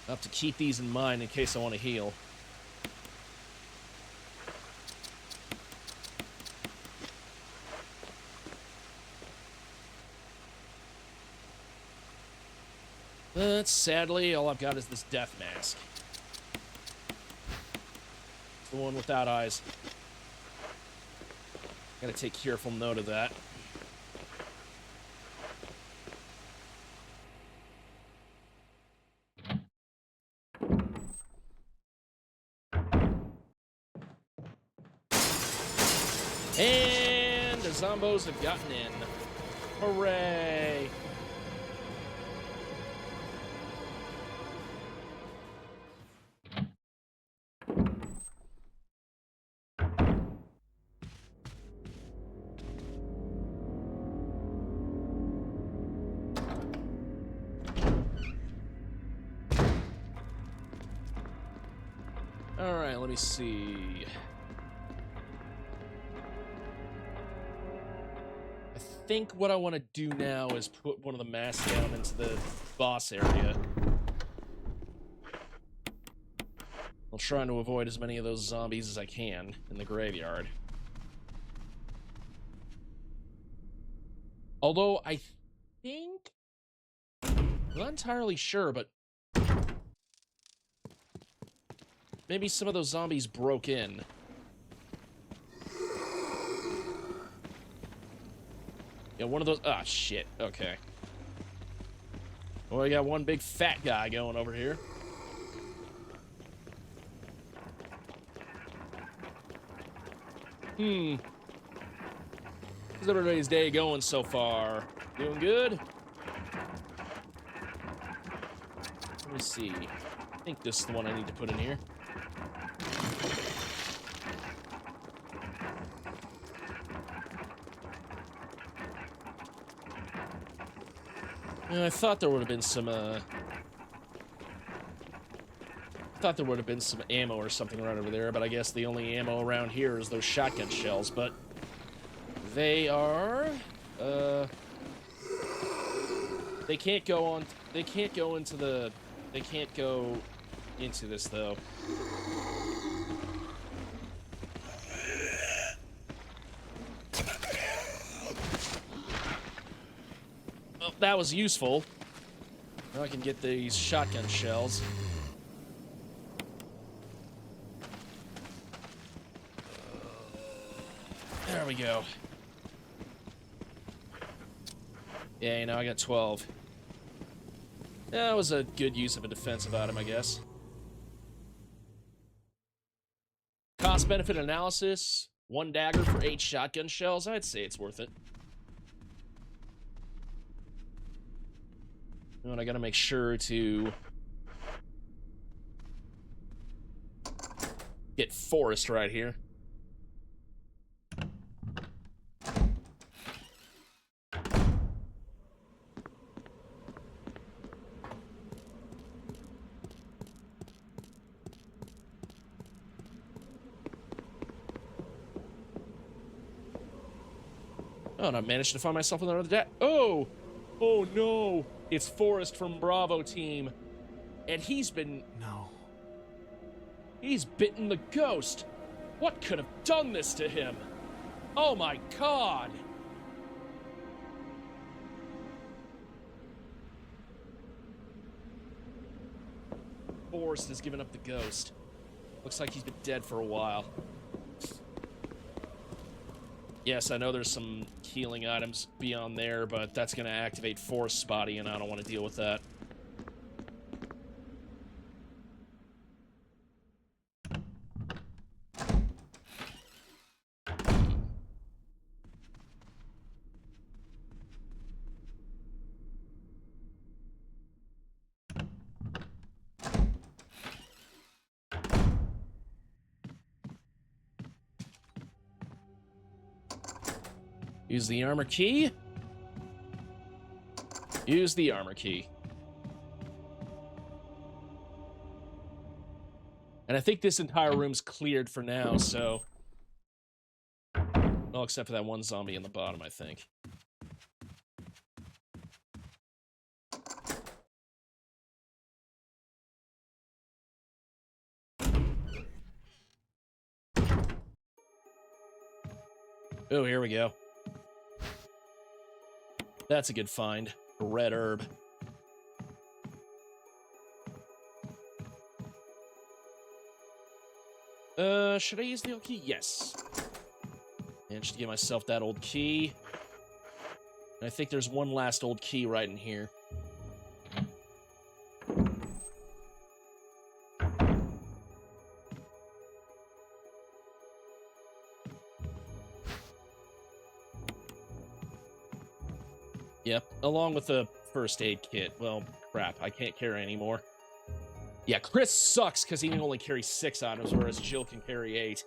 I'll have to keep these in mind in case I want to heal. But sadly, all I've got is this death mask. The one without eyes. Gotta take careful note of that. And the zombos have gotten in. Hooray! Alright, let me see. I think what I want to do now is put one of the masks down into the boss area. I'm trying to avoid as many of those zombies as I can in the graveyard. Although, I think... I'm not entirely sure, but... maybe some of those zombies broke in. Yeah, one of those... ah, shit. Okay. Well, I got one big fat guy going over here. How's everybody's day going so far? Doing good? Let me see. I think this is the one I need to put in here. I thought there would have been some, thought there would have been some ammo or something right over there, but I guess the only ammo around here is those shotgun shells, but they are, they can't go into this, though. Well, that was useful. Now I can get these shotgun shells. There we go. Yeah, you know, I got 12. That was a good use of a defensive item, I guess. Cost-benefit analysis. 1 dagger for 8 shotgun shells. I'd say it's worth it. And I gotta make sure to get forest right here. Oh, and I managed to find myself another deck. Oh! Oh no! It's Forrest from Bravo team. And he's been... No. He's bitten the ghost! What could have done this to him? Oh my god! Forrest has given up the ghost. Looks like he's been dead for a while. Yes, I know there's some healing items beyond there, but that's going to activate Force Body, and I don't want to deal with that. Use the armor key. Use the armor key. And I think this entire room's cleared for now, so... Well, except for that one zombie in the bottom, I think. Oh, here we go. That's a good find. A red herb. Should I use the old key? Yes. And just give myself that old key. And I think there's one last old key right in here. Yep, along with the first aid kit. Well, crap, I can't carry anymore. Yeah, Chris sucks because he can only carry 6 items, whereas Jill can carry 8.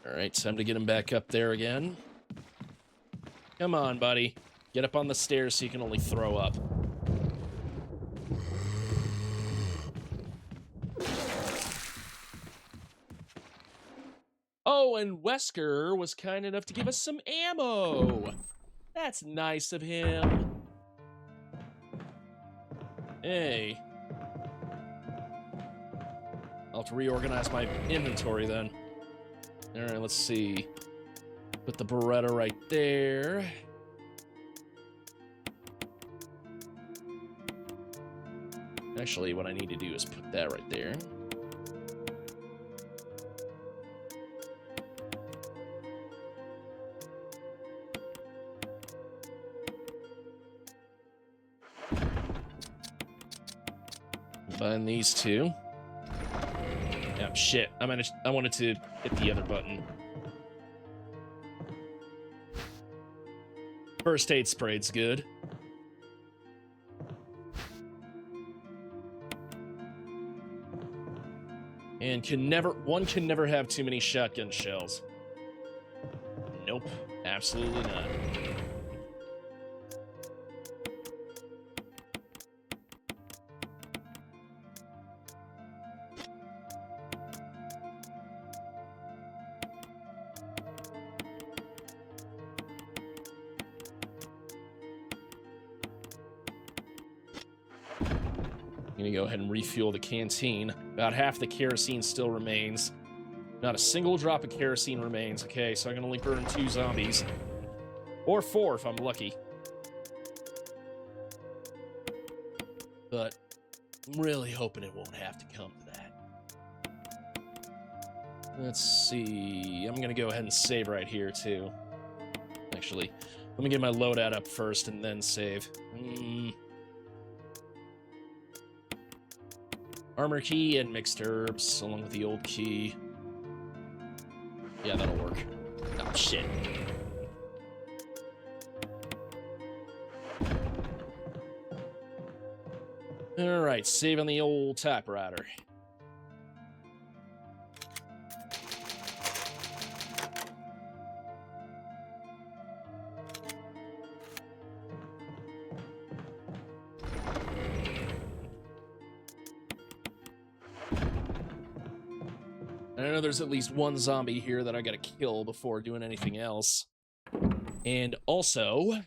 Alright, time to get him back up there again. Come on, buddy. Get up on the stairs so you can only throw up. Oh, and Wesker was kind enough to give us some ammo. That's nice of him. Hey. I'll have to reorganize my inventory then. Alright, let's see. Put the Beretta right there. Actually, what I need to do is put that right there. Combine these two. Yeah, shit. I wanted to hit the other button. First aid spray's good. And one can never have too many shotgun shells. Nope, absolutely not. I'm gonna go ahead and refuel the canteen. About half the kerosene still remains. Not a single drop of kerosene remains. Okay, so I can only burn 2 zombies. Or 4 if I'm lucky. But I'm really hoping it won't have to come to that. Let's see. I'm gonna go ahead and save right here, too. Actually, let me get my loadout up first and then save. Armor key and mixed herbs, along with the old key. Yeah, that'll work. Oh, shit. Alright, save on the old typewriter. I know there's at least one zombie here that I gotta kill before doing anything else. And also,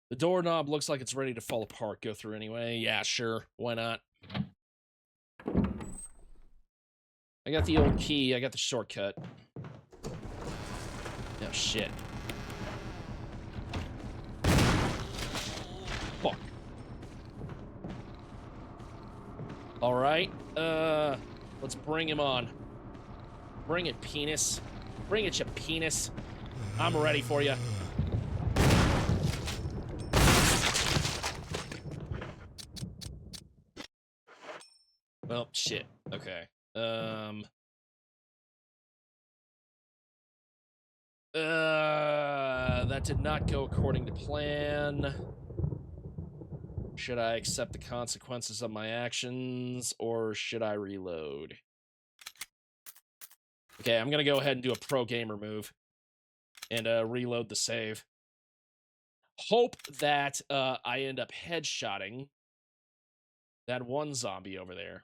the doorknob looks like it's ready to fall apart. Go through anyway. Yeah, sure. Why not? I got the old key. I got the shortcut. Oh, shit. Fuck. All right. Let's bring him on. Bring it, penis. Bring it, you penis. I'm ready for you. Well, shit. Okay. That did not go according to plan. Should I accept the consequences of my actions, or should I reload? Okay, I'm gonna go ahead and do a pro gamer move and reload the save. Hope that I end up headshotting that one zombie over there.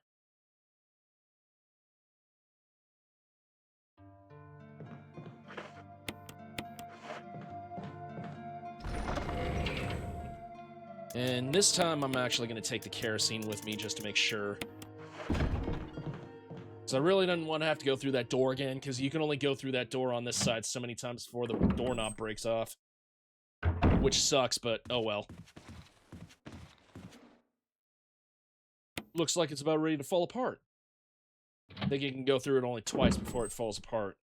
And this time, I'm actually going to take the kerosene with me just to make sure. So I really didn't want to have to go through that door again, because you can only go through that door on this side so many times before the doorknob breaks off. Which sucks, but oh well. Looks like it's about ready to fall apart. I think you can go through it only twice before it falls apart.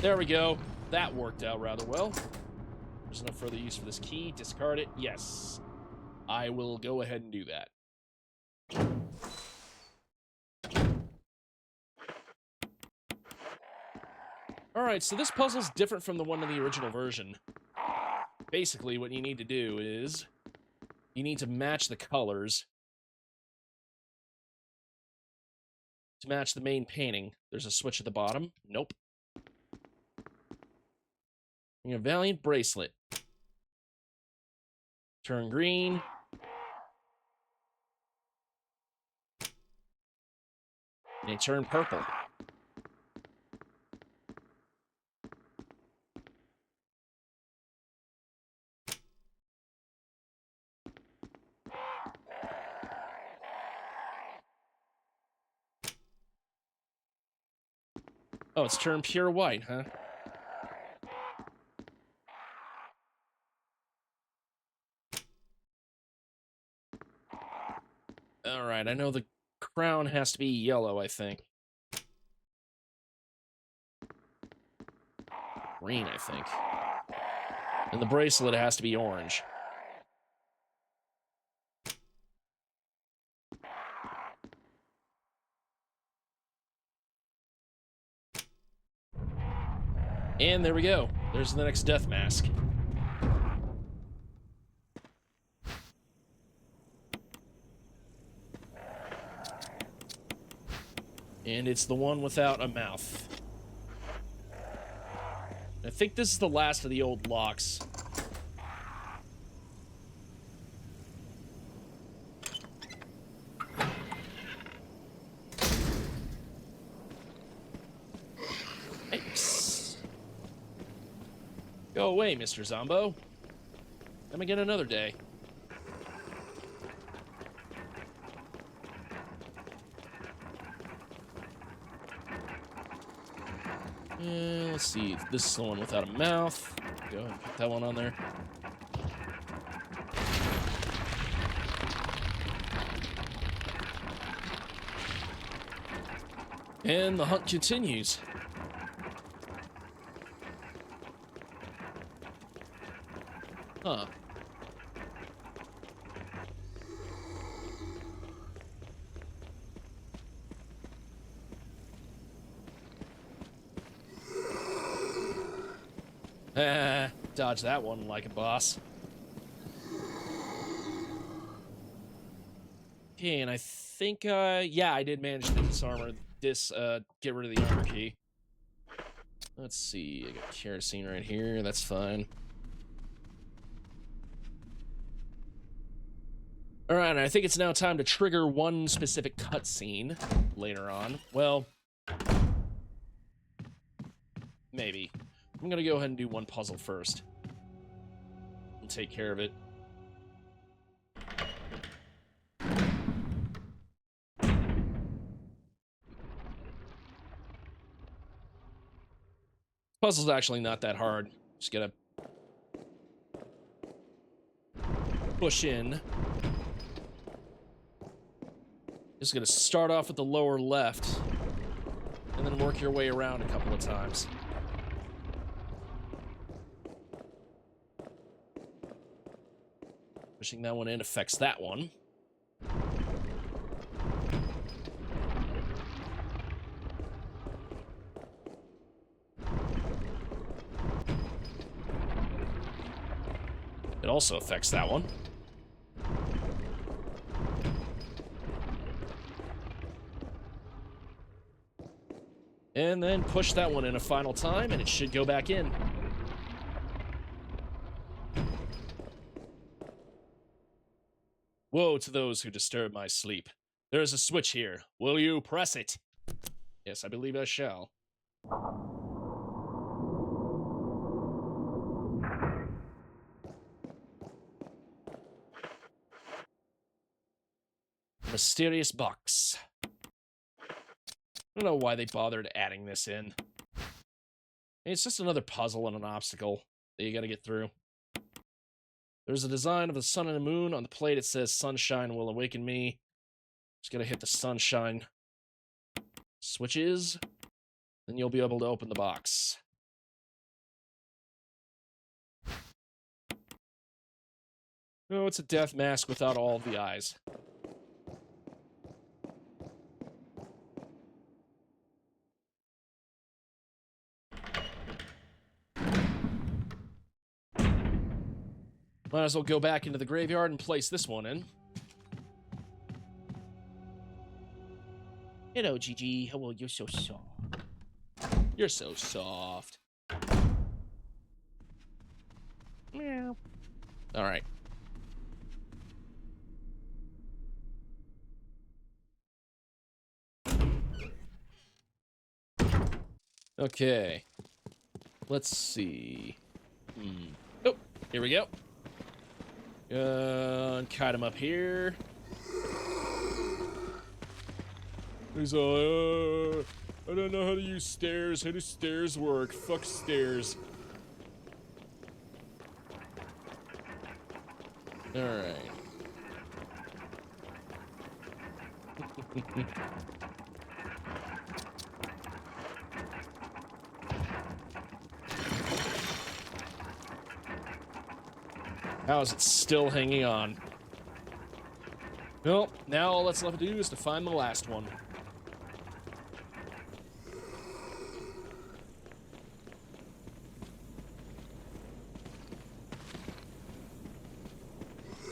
There we go. That worked out rather well. There's no further use for this key. Discard it. Yes. I will go ahead and do that. Alright, so this puzzle's different from the one in the original version. Basically, what you need to do is you need to match the colors to match the main painting. There's a switch at the bottom. Nope. A Valiant bracelet. Turn green. And they turn purple. Oh, it's turned pure white, huh? Alright, I know the crown has to be yellow, I think. green, I think. And the bracelet has to be orange. And there we go. There's the next death mask. And it's the one without a mouth. I think this is the last of the old locks. Thanks. Go away, Mr. Zombo. Come again another day. Let's see. This is the one without a mouth. Go ahead and put that one on there. And the hunt continues. Huh. Dodge that one like a boss. Okay, and I think, yeah, I did manage to get rid of the armor key. Let's see, I got kerosene right here, that's fine. Alright, I think it's now time to trigger one specific cutscene later on. Well, maybe. I'm gonna go ahead and do one puzzle first. And take care of it. Puzzle's actually not that hard. Just gotta push in. Just gonna start off at the lower left, and then work your way around a couple of times. Pushing that one in affects that one. It also affects that one. And then push that one in a final time, and it should go back in. Woe to those who disturb my sleep. There is a switch here. Will you press it? Yes, I believe I shall. Mysterious box. I don't know why they bothered adding this in. It's just another puzzle and an obstacle that you gotta get through. There's a design of the sun and the moon. On the plate it says, "Sunshine will awaken me." Just gotta hit the sunshine switches, then you'll be able to open the box. Oh, it's a death mask without all of the eyes. Might as well go back into the graveyard and place this one in. Hello, Gigi. Oh, you're so soft. You're so soft. Meow. All right. Okay. Let's see. Oh, here we go. Kite him up here. He's all, I don't know how to use stairs. How do stairs work? Fuck stairs. Alright. How is it still hanging on? Well, now all that's left to do is to find the last one.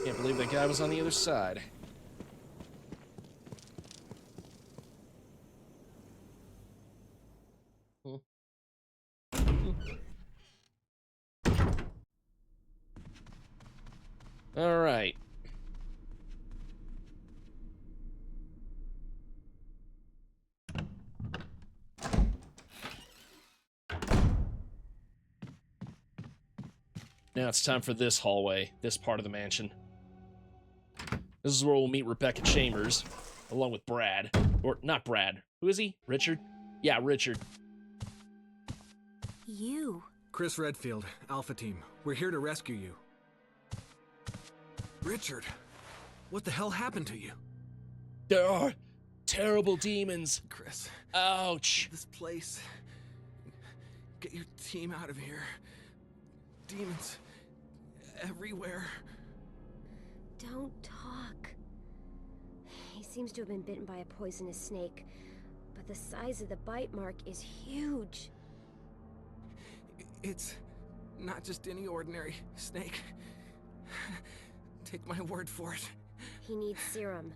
Can't believe that guy was on the other side. All right. Now it's time for this hallway, this part of the mansion. This is where we'll meet Rebecca Chambers, along with Brad. Or, not Brad. Who is he? Richard? Yeah, Richard. You. Chris Redfield, Alpha Team. We're here to rescue you. Richard, what the hell happened to you? There are terrible demons. Chris, Ouch. this place. Get your team out of here. Demons everywhere. Don't talk. He seems to have been bitten by a poisonous snake, but the size of the bite mark is huge. It's not just any ordinary snake. Take my word for it. He needs serum.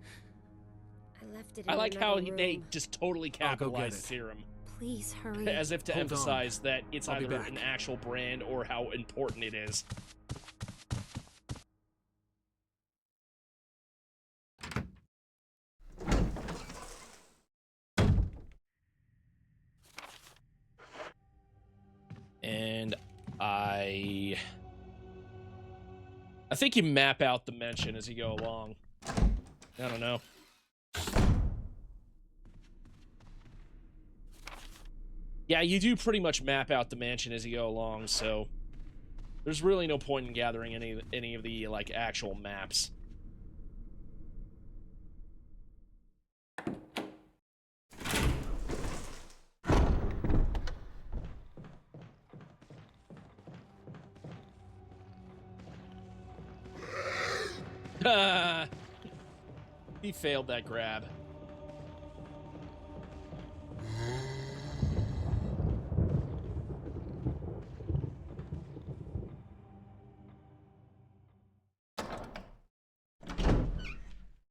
I left it in I like how another they room. just totally I'll go get capitalize it. serum. Please hurry. As if to Hold emphasize that it's I'll be either back. an actual brand or how important it is. And I think you map out the mention as you go along. I don't know. Yeah, you do pretty much map out the mansion as you go along, so there's really no point in gathering any of the like actual maps. He failed that grab.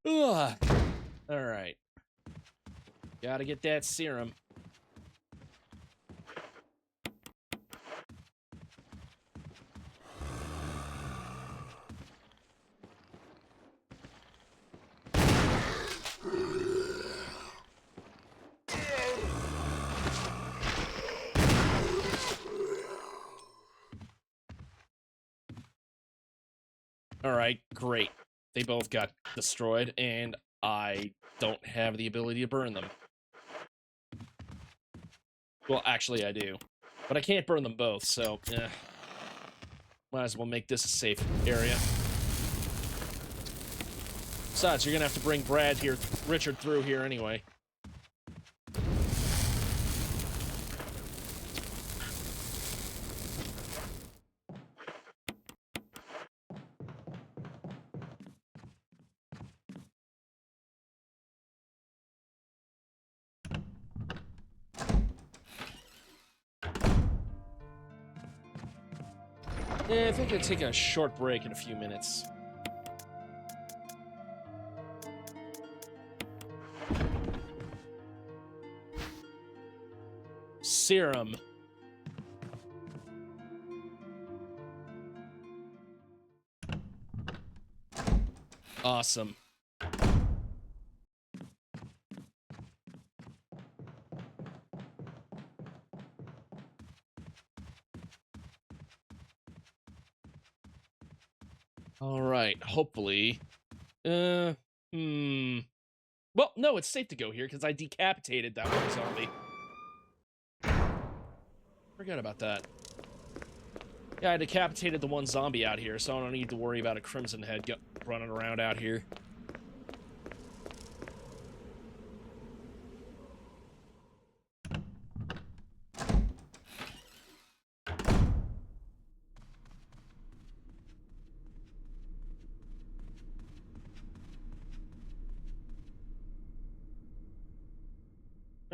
Ugh. All right. Gotta get that serum. Alright, great. They both got destroyed, and I don't have the ability to burn them. Well, actually, I do. But I can't burn them both, so, might as well make this a safe area. Besides, you're gonna have to bring Richard through here anyway. Yeah, I think I'll take a short break in a few minutes. Serum. Awesome. All right, hopefully. Well, no, it's safe to go here because I decapitated that one zombie. Forgot about that. Yeah, I decapitated the one zombie out here, so I don't need to worry about a Crimson Head running around out here.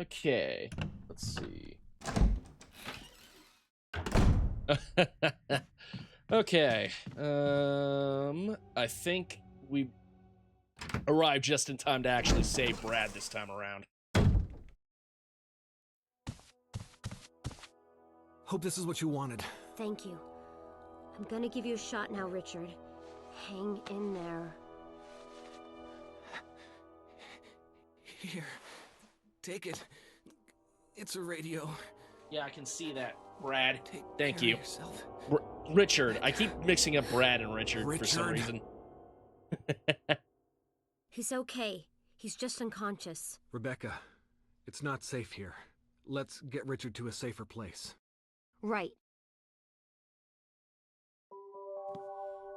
Okay, let's see. Okay, I think we arrived just in time to actually save Brad this time around. Hope this is what you wanted. Thank you. I'm gonna give you a shot now, Richard. Hang in there. Here. Take it. It's a radio. Yeah, I can see that, Brad. Thank care you. of yourself. Richard. I keep mixing up Brad and Richard for some reason. He's okay. He's just unconscious. Rebecca, it's not safe here. Let's get Richard to a safer place. Right.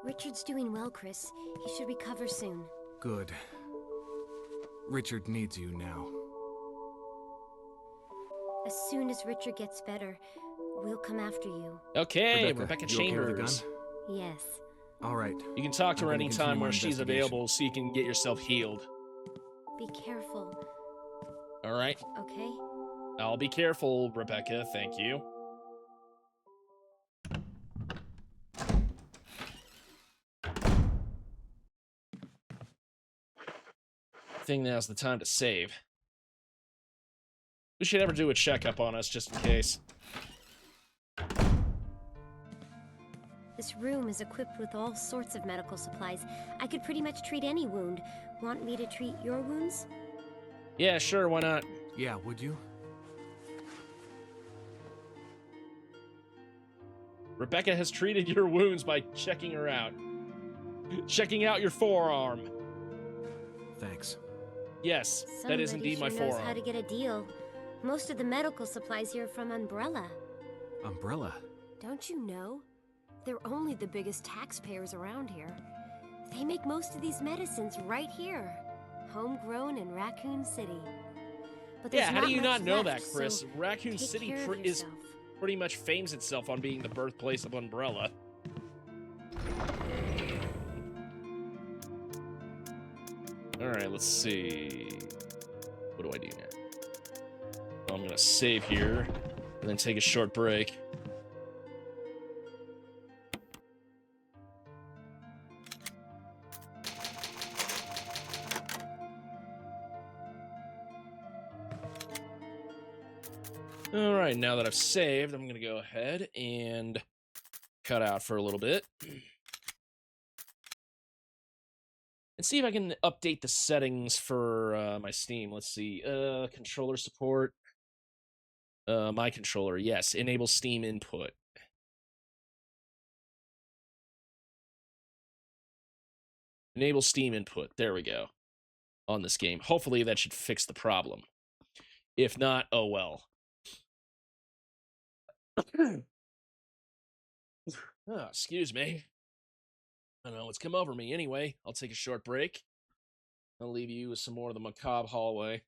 Richard's doing well, Chris. He should recover soon. Good. Richard needs you now. As soon as Richard gets better, we'll come after you. Okay, Rebecca you okay with the Chambers. gun? Yes. All right. You can talk to her I'm gonna anytime continue where my she's investigation. available so you can get yourself healed. Be careful, All right? okay? I'll be careful, Rebecca. Thank you. I think now's the time to save. We should ever do a checkup on us just in case. This room is equipped with all sorts of medical supplies. I could pretty much treat any wound. Want me to treat your wounds? Yeah, sure, why not? Yeah, would you? Rebecca has treated your wounds by checking her out. Checking out your forearm. Thanks. Yes, that is indeed my Somebody sure knows how forearm. to get a deal. Most of the medical supplies here are from Umbrella. Umbrella? Don't you know? They're only the biggest taxpayers around here. They make most of these medicines right here. Homegrown in Raccoon City. But Yeah, there's how do you not much know left, that, Chris? so Raccoon take City care of is yourself. pretty much fames itself on being the birthplace of Umbrella. Alright, let's see. What do I do now? I'm gonna save here, and then take a short break. Alright, now that I've saved, I'm gonna go ahead and cut out for a little bit. And see if I can update the settings for my Steam. Let's see. Controller support. My controller. Yes. Enable Steam input. Enable Steam input. There we go. On this game. Hopefully that should fix the problem. If not, oh well. Oh, excuse me. I don't know what's come over me. Anyway, I'll take a short break. I'll leave you with some more of the macabre hallway.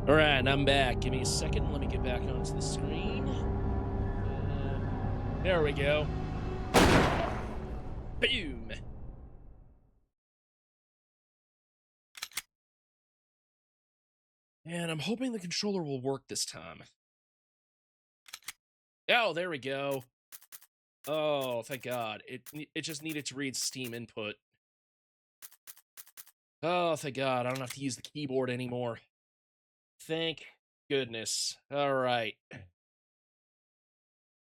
All right, I'm back. Give me a second. Let me get back onto the screen. There we go. Boom. And I'm hoping the controller will work this time. Oh, there we go. Oh, thank God. It just needed to read Steam input. Oh, thank God. I don't have to use the keyboard anymore. Thank goodness. All right.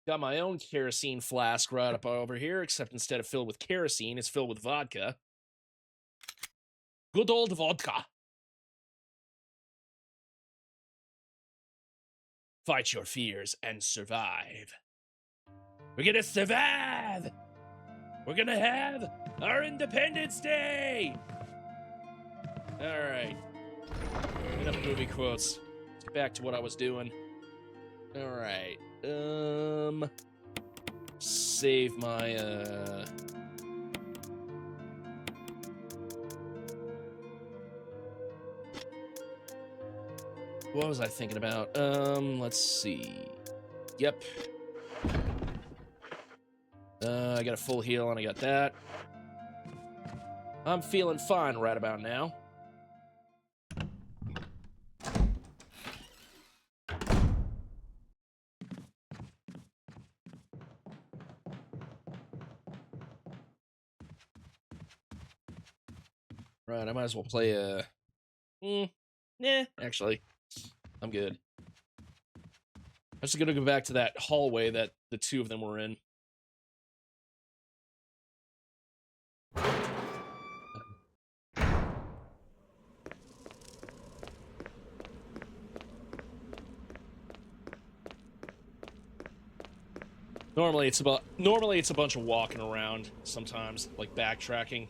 Got my own kerosene flask right up over here, except instead of filled with kerosene, it's filled with vodka. Good old vodka. Fight your fears and survive. We're gonna survive! We're gonna have our Independence Day! Alright. Enough movie quotes. Let's get back to what I was doing. Alright. Save my, what was I thinking about? Let's see. Yep. I got a full heal and I got that. I'm feeling fine right about now. Right, I might as well play a... Nah, actually. I'm good. I'm just gonna go back to that hallway that the two of them were in. Normally it's a bunch of walking around sometimes, like backtracking.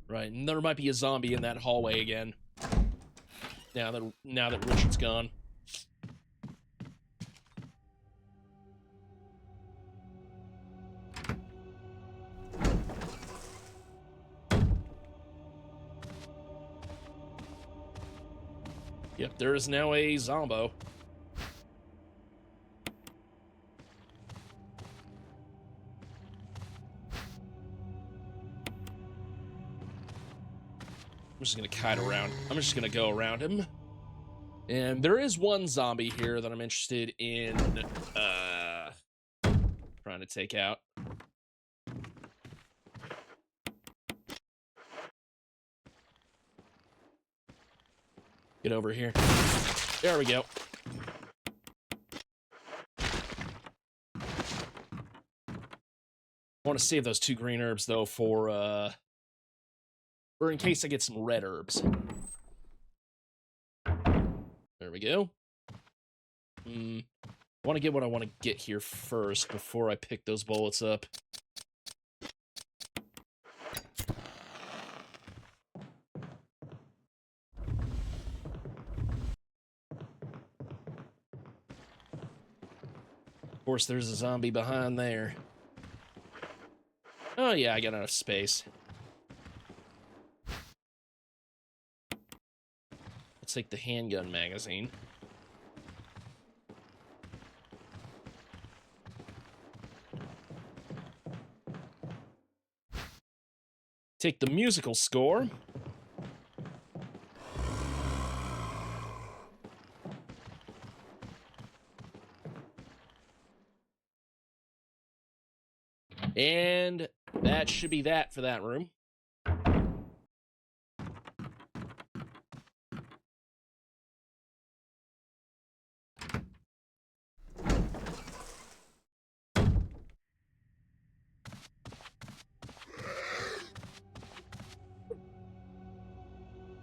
Right, and there might be a zombie in that hallway again. Now that Richard's gone. Yep, there is now a zombo. I'm just gonna kite around. I'm just gonna go around him. And there is one zombie here that I'm interested in trying to take out. Get over here. There we go. I want to save those 2 green herbs though for or in case I get some red herbs. There we go. I want to get what I want to get here first before I pick those bullets up. Of course, there's a zombie behind there. Oh yeah, I got enough space. Let's take the handgun magazine. Take the musical score. And that should be that for that room.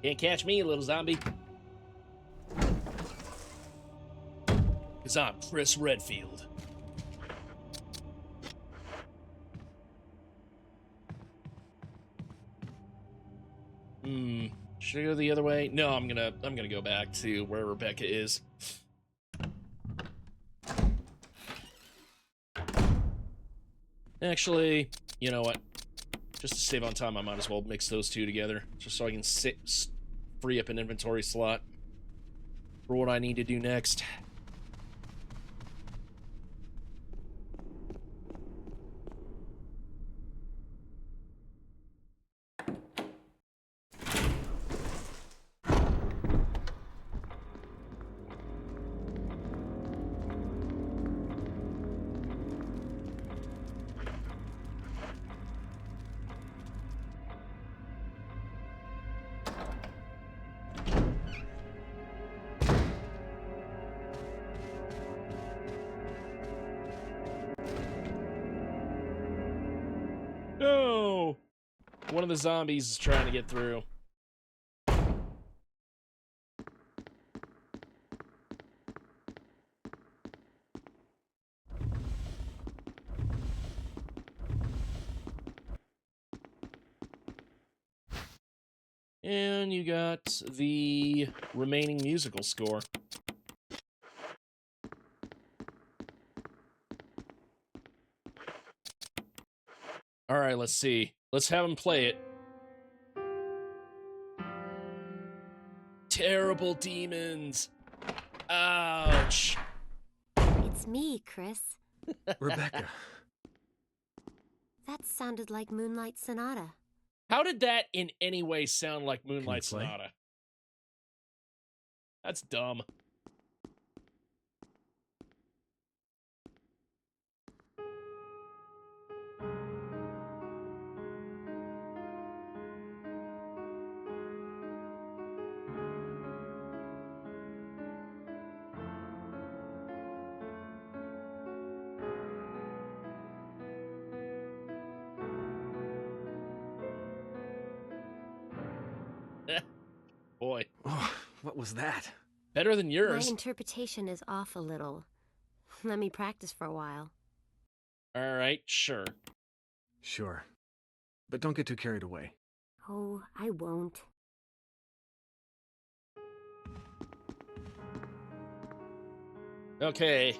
Can't catch me, you little zombie. 'Cause I'm Chris Redfield. Should I go the other way? No, I'm gonna go back to where Rebecca is. Actually, you know what? Just to save on time, I might as well mix those two together, just so I can free up an inventory slot for what I need to do next. No! One of the zombies is trying to get through. And you got the remaining musical score. All right, let's see. Let's have him play it. Terrible demons. Ouch. It's me, Chris. Rebecca. That sounded like Moonlight Sonata. How did that in any way sound like Moonlight play? Sonata? That's dumb. Boy. Oh, what was that? Better than My yours. interpretation is off a little. Let me practice for a while. All right, sure. Sure. But don't get too carried away. Oh, I won't. Okay.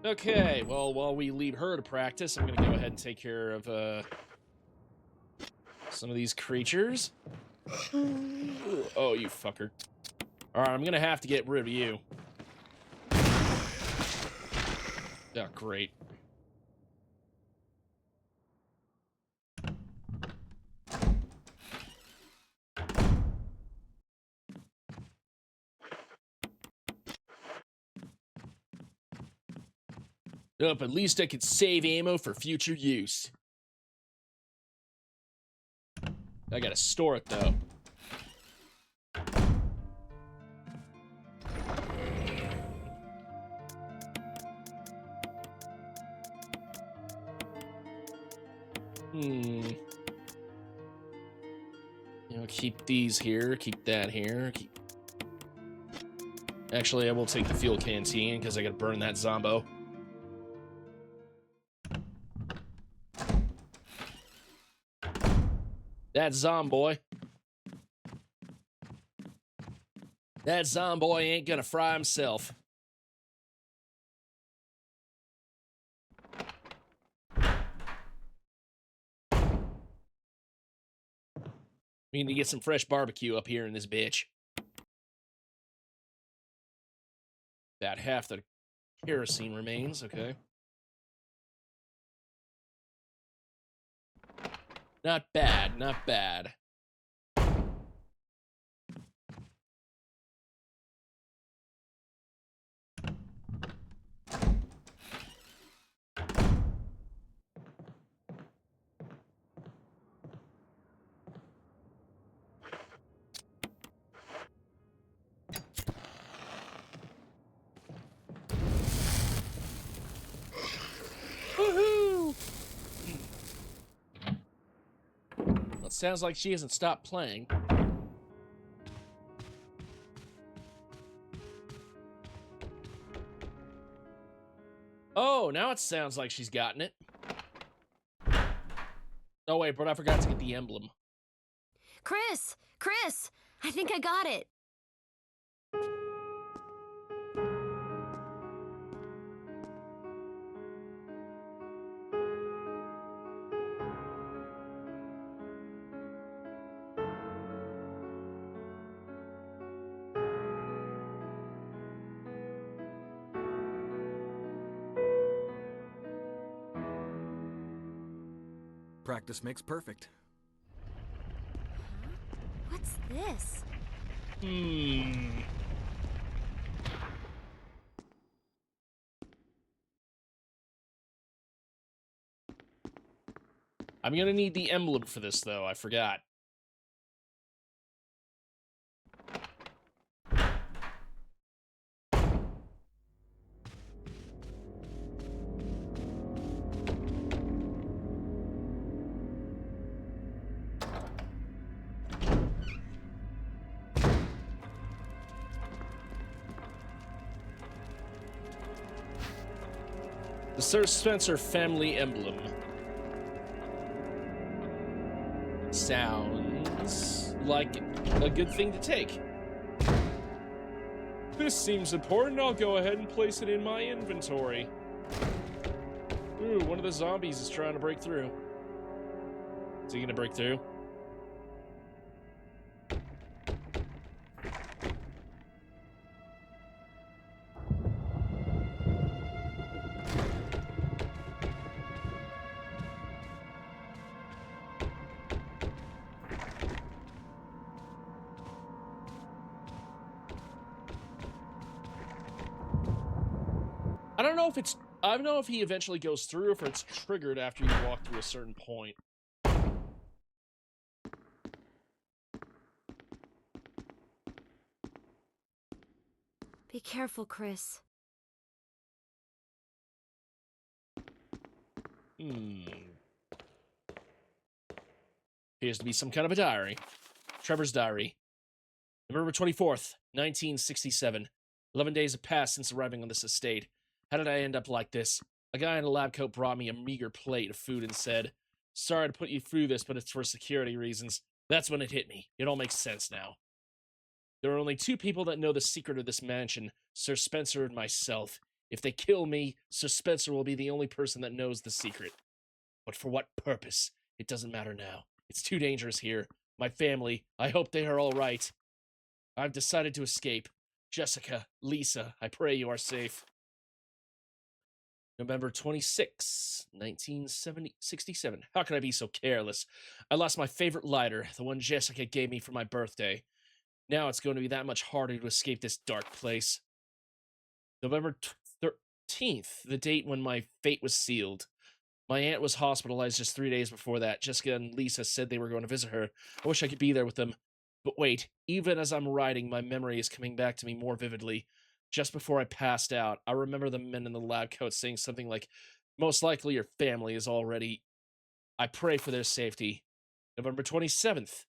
Okay, well, while we leave her to practice, I'm going to go ahead and take care of some of these creatures. Oh, you fucker. Alright, I'm going to have to get rid of you. Oh, great. Up, at least I could save ammo for future use. I gotta store it, though. You know, keep these here, keep that here, Actually, I will take the fuel canteen, because I gotta burn that zombo. That zomboy. That zomboy ain't gonna fry himself. We need to get some fresh barbecue up here in this bitch. About half the kerosene remains, okay. Not bad, not bad. Woohoo! Well, it sounds like she hasn't stopped playing. Oh, now it sounds like she's gotten it. Oh wait, but I forgot to get the emblem. Chris! Chris! I think I got it. Practice makes perfect. What's this? I'm gonna need the emblem for this, though. I forgot. The Sir Spencer family emblem. Sounds like a good thing to take. This seems important. I'll go ahead and place it in my inventory. Ooh, one of the zombies is trying to break through. Is he gonna break through? I don't know if he eventually goes through, or if it's triggered after you walk through a certain point. Be careful, Chris. Appears to be some kind of a diary. Trevor's diary. November 24th, 1967. 11 days have passed since arriving on this estate. How did I end up like this? A guy in a lab coat brought me a meager plate of food and said, "Sorry to put you through this, but it's for security reasons." That's when it hit me. It all makes sense now. There are only two people that know the secret of this mansion, Sir Spencer and myself. If they kill me, Sir Spencer will be the only person that knows the secret. But for what purpose? It doesn't matter now. It's too dangerous here. My family, I hope they are all right. I've decided to escape. Jessica, Lisa, I pray you are safe. November 26, 1967. How could I be so careless? I lost my favorite lighter, the one Jessica gave me for my birthday. Now it's going to be that much harder to escape this dark place. November 13th, the date when my fate was sealed. My aunt was hospitalized just 3 days before that. Jessica and Lisa said they were going to visit her. I wish I could be there with them. But wait, even as I'm writing, my memory is coming back to me more vividly. Just before I passed out, I remember the men in the lab coat saying something like, "Most likely your family is already..." I pray for their safety. November 27th,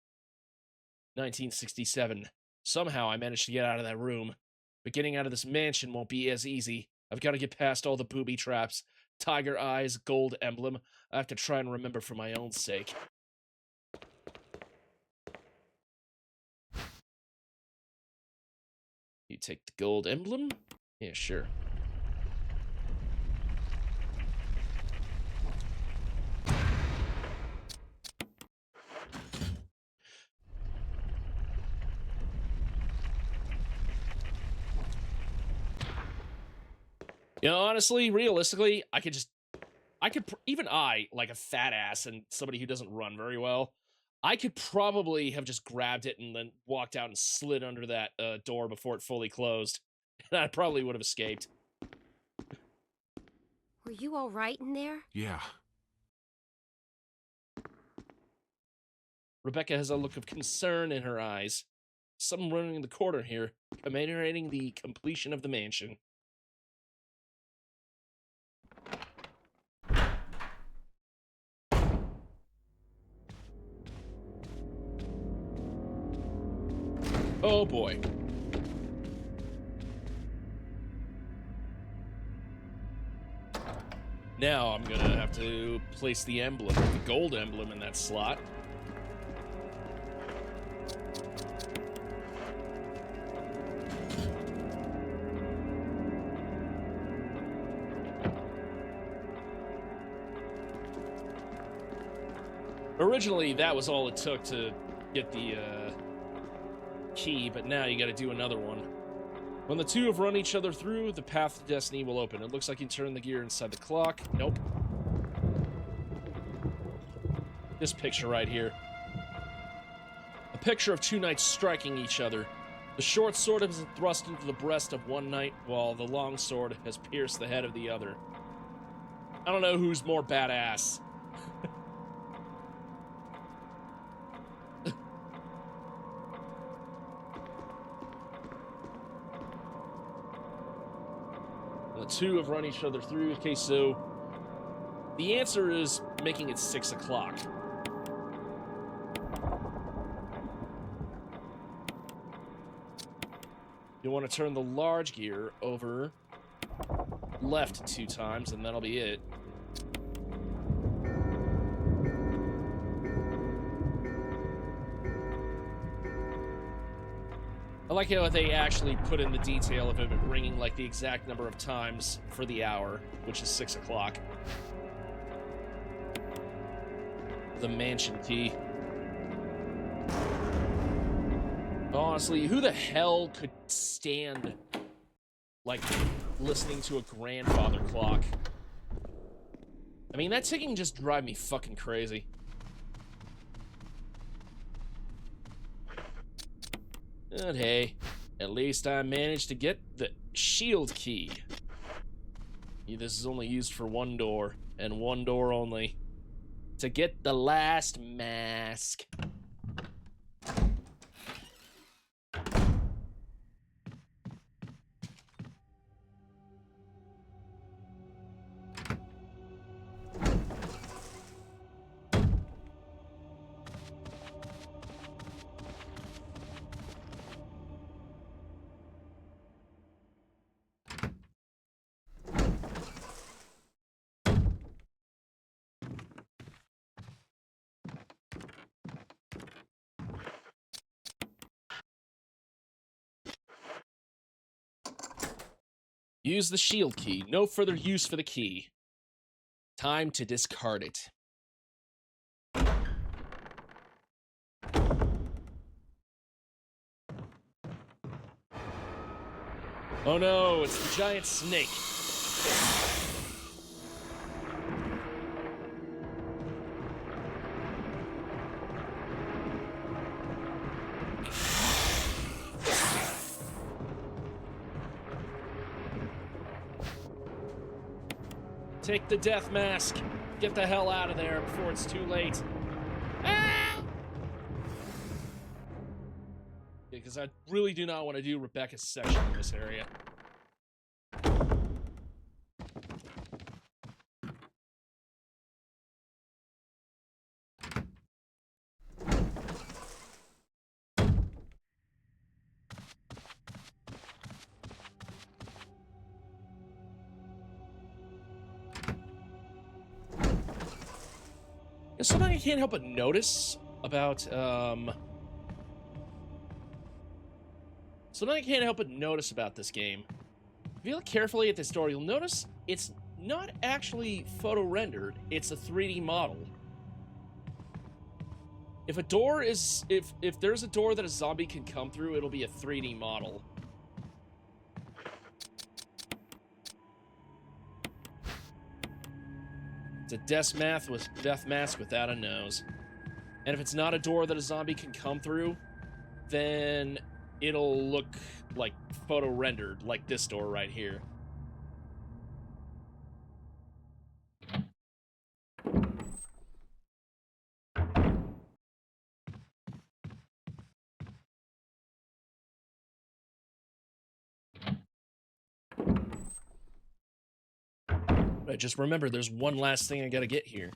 1967. Somehow I managed to get out of that room. But getting out of this mansion won't be as easy. I've got to get past all the booby traps, tiger eyes, gold emblem. I have to try and remember for my own sake. You take the gold emblem? Yeah, sure. You know, honestly, realistically, even I, like a fat ass and somebody who doesn't run very well, I could probably have just grabbed it and then walked out and slid under that door before it fully closed. And I probably would have escaped. Were you all right in there? Yeah. Rebecca has a look of concern in her eyes. Someone running in the corner here, commemorating the completion of the mansion. Oh boy. Now I'm gonna have to place the emblem, the gold emblem in that slot. Originally, that was all it took to get the key, but now you gotta do another one. When the two have run each other through, the path to destiny will open. It looks like you can turn the gear inside the clock. Nope. This picture right here. A picture of two knights striking each other. The short sword is thrust into the breast of one knight, while the long sword has pierced the head of the other. I don't know who's more badass. The two have run each other through. Okay, so the answer is making it 6 o'clock. You want to turn the large gear over left 2 times, and that'll be it. I like how they actually put in the detail of it ringing like the exact number of times for the hour, which is 6 o'clock. The mansion key. Honestly, who the hell could stand, like, listening to a grandfather clock? I mean, that ticking just drive me fucking crazy. But hey, at least I managed to get the shield key. This is only used for one door, and one door only. To get the last mask. Use the shield key. No further use for the key. Time to discard it. Oh no, it's the giant snake. Take the death mask. Get the hell out of there before it's too late. Ah! Because I really do not want to do Rebecca's section in this area. There's something I can't help but notice about, something I can't help but notice about this game. If you look carefully at this door, you'll notice it's not actually photo-rendered, it's a 3D model. If a door is, if there's a door that a zombie can come through, it'll be a 3D model. It's a death mask without a nose. And if it's not a door that a zombie can come through, then it'll look like photo-rendered, like this door right here. But just remember, there's one last thing I gotta get here.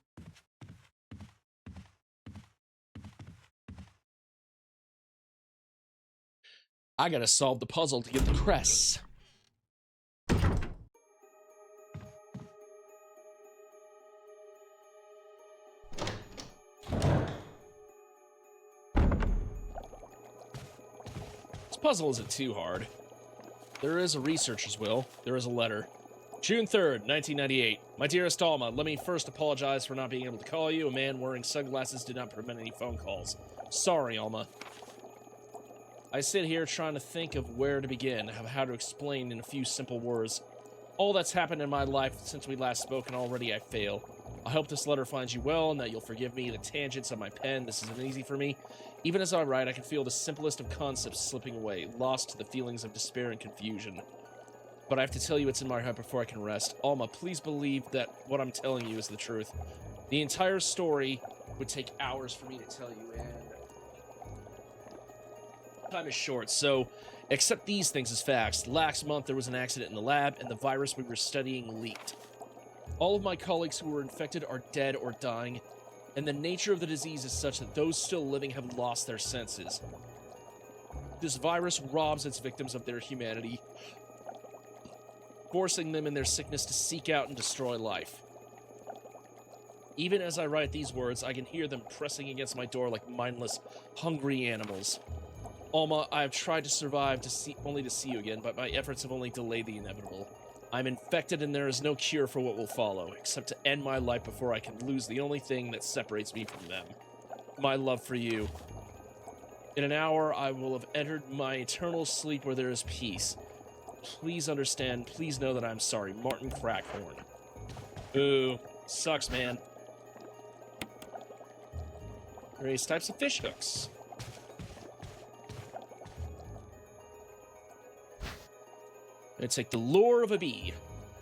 I gotta solve the puzzle to get the crests. puzzle isn't too hard. There is a researcher's will. There is a letter. June 3rd, 1998. My dearest Alma, let me first apologize for not being able to call you. A man wearing sunglasses did not prevent any phone calls. Sorry, Alma. I sit here trying to think of where to begin, of how to explain in a few simple words. All that's happened in my life since we last spoke, and already I fail. I hope this letter finds you well, and that you'll forgive me the tangents of my pen. This isn't easy for me. Even as I write, I can feel the simplest of concepts slipping away, lost to the feelings of despair and confusion. But I have to tell you what's in my heart before I can rest. Alma, please believe that what I'm telling you is the truth. The entire story would take hours for me to tell you, and time is short, so accept these things as facts. Last month, there was an accident in the lab, and the virus we were studying leaked. All of my colleagues who were infected are dead or dying, and the nature of the disease is such that those still living have lost their senses. This virus robs its victims of their humanity, forcing them in their sickness to seek out and destroy life. Even as I write these words, I can hear them pressing against my door like mindless, hungry animals. Alma, I have tried to survive only to see you again, but my efforts have only delayed the inevitable. I'm infected and there is no cure for what will follow, except to end my life before I can lose the only thing that separates me from them. My love for you. In an hour, I will have entered my eternal sleep where there is peace. Please understand, please know that I'm sorry. Martin Crackhorn. Ooh, sucks, man. Various types of fish hooks. I'm gonna take the lure of a bee.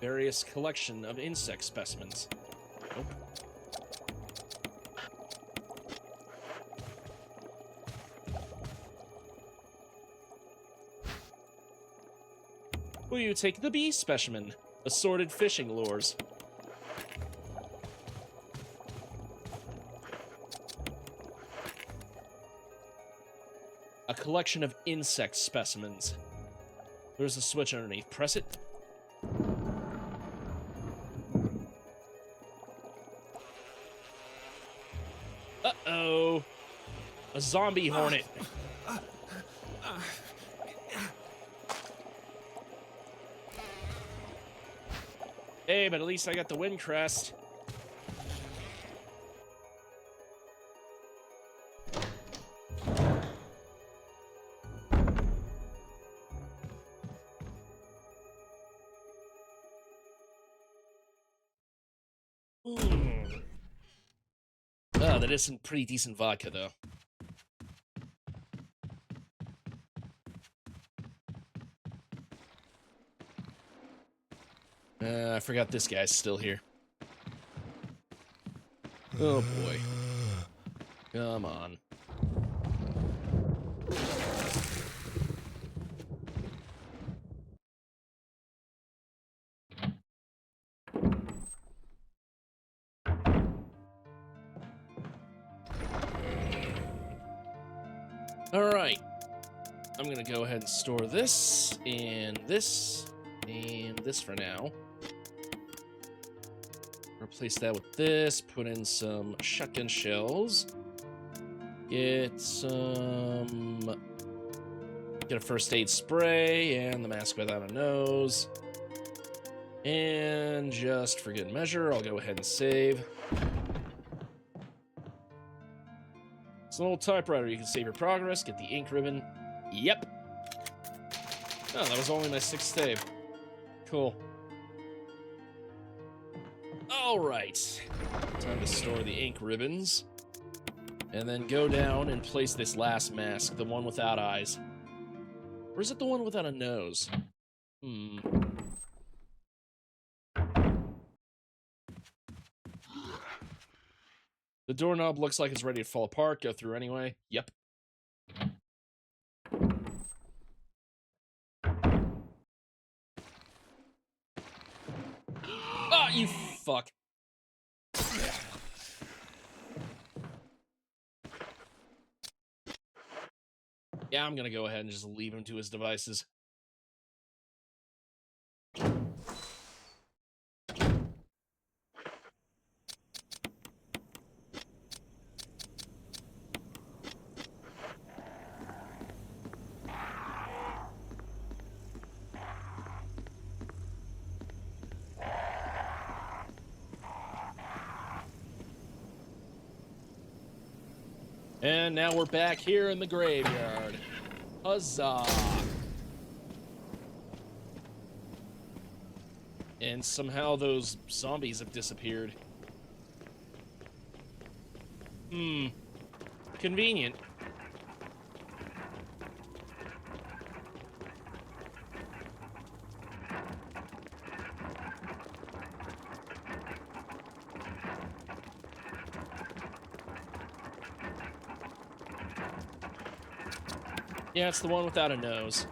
Various collection of insect specimens. Nope. Will you take the bee specimen? Assorted fishing lures. A collection of insect specimens. There's a switch underneath. Press it. Uh-oh. A zombie hornet. Hey, but at least I got the wind crest. Oh, that is some pretty decent vodka, though. I forgot this guy's still here. Oh, boy. Come on. Alright. I'm gonna go ahead and store this, and this for now. Replace that with this, put in some shotgun shells. Get a first aid spray, and the mask without a nose. And just for good measure, I'll go ahead and save. It's an old typewriter. You can save your progress, get the ink ribbon. Yep. Oh, that was only my 6th save. Cool. Alright. Time to store the ink ribbons. And then go down and place this last mask, the one without eyes. Or is it the one without a nose? The doorknob looks like it's ready to fall apart. Go through anyway. Yep. Ah, you fuck. Yeah, I'm gonna go ahead and just leave him to his devices. And now we're back here in the graveyard. Huzzah! And somehow those zombies have disappeared. Convenient. Yeah, it's the one without a nose.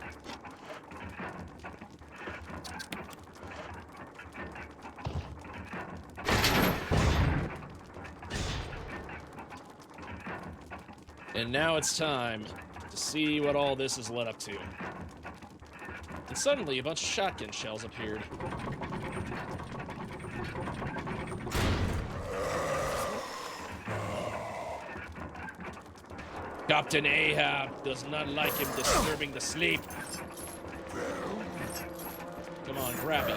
And now it's time to see what all this has led up to. And suddenly, a bunch of shotgun shells appeared. Captain Ahab does not like him disturbing the sleep. Come on, grab it.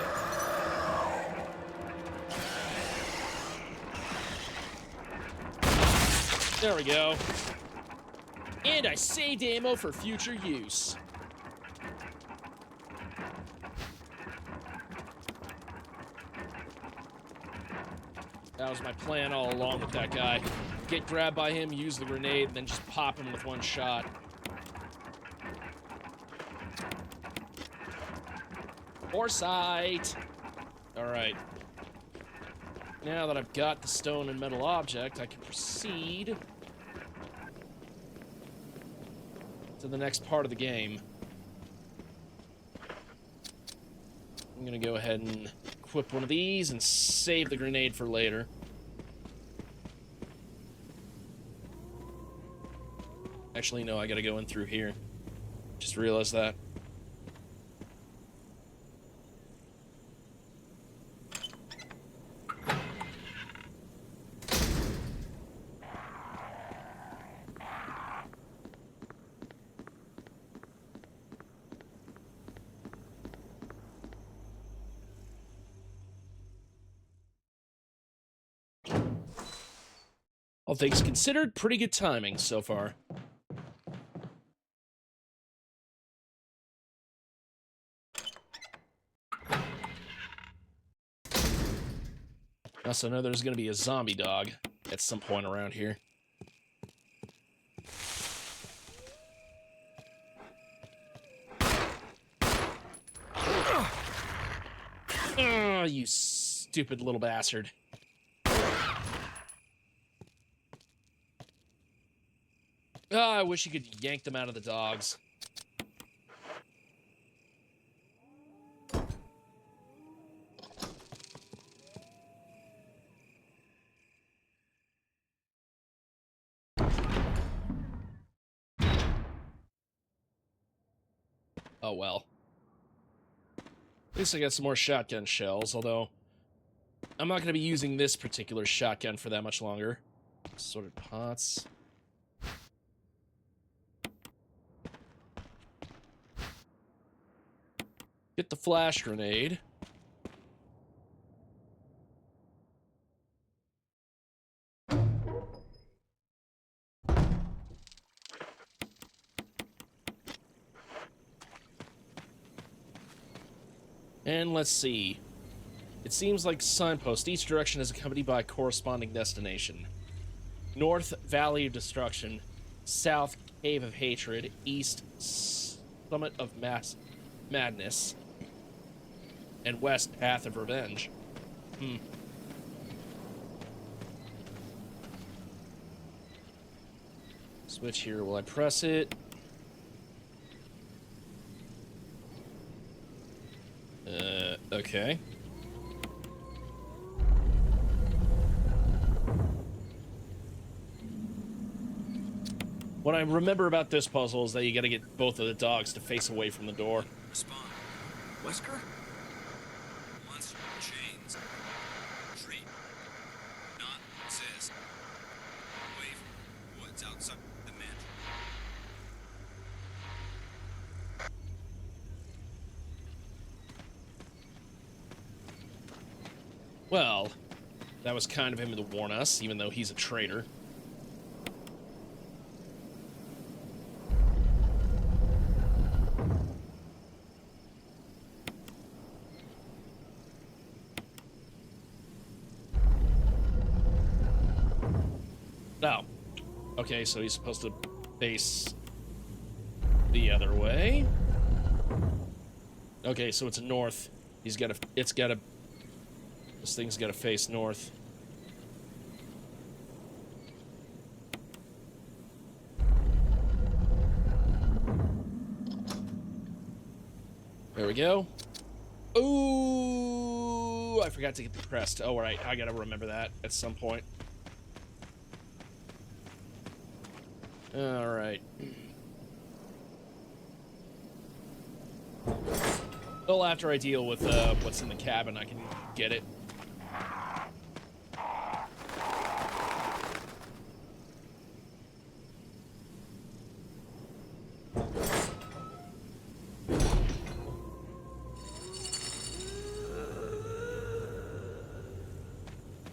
There we go. And I saved ammo for future use. That was my plan all along with that guy. Get grabbed by him, use the grenade, and then just pop him with one shot. Foresight! Alright. Now that I've got the stone and metal object, I can proceed to the next part of the game. I'm gonna go ahead and equip one of these and save the grenade for later. Actually, no, I gotta go in through here. Just realized that. All things considered, pretty good timing so far. I also know there's going to be a zombie dog at some point around here. Oh, you stupid little bastard. Oh, I wish you could yank them out of the dogs. Oh well. At least I got some more shotgun shells, although I'm not going to be using this particular shotgun for that much longer. Sorted pots. Get the flash grenade. And let's see. It seems like signpost. Each direction is accompanied by a corresponding destination. North, Valley of Destruction. South, Cave of Hatred. East, Summit of Madness. And west, Path of Revenge. Switch here. Will I press it? Okay. What I remember about this puzzle is that you gotta get both of the dogs to face away from the door. Respond. Wesker? Monster chains. Treat. Not exist. Away from woods outside the mansion. Well, that was kind of him to warn us, even though he's a traitor. No. Okay, so he's supposed to face the other way. Okay, so it's north. This thing's gotta face north. There we go. Ooh, I forgot to get the crest. Oh, right, I gotta remember that at some point. All right. Well, after I deal with what's in the cabin, I can get it.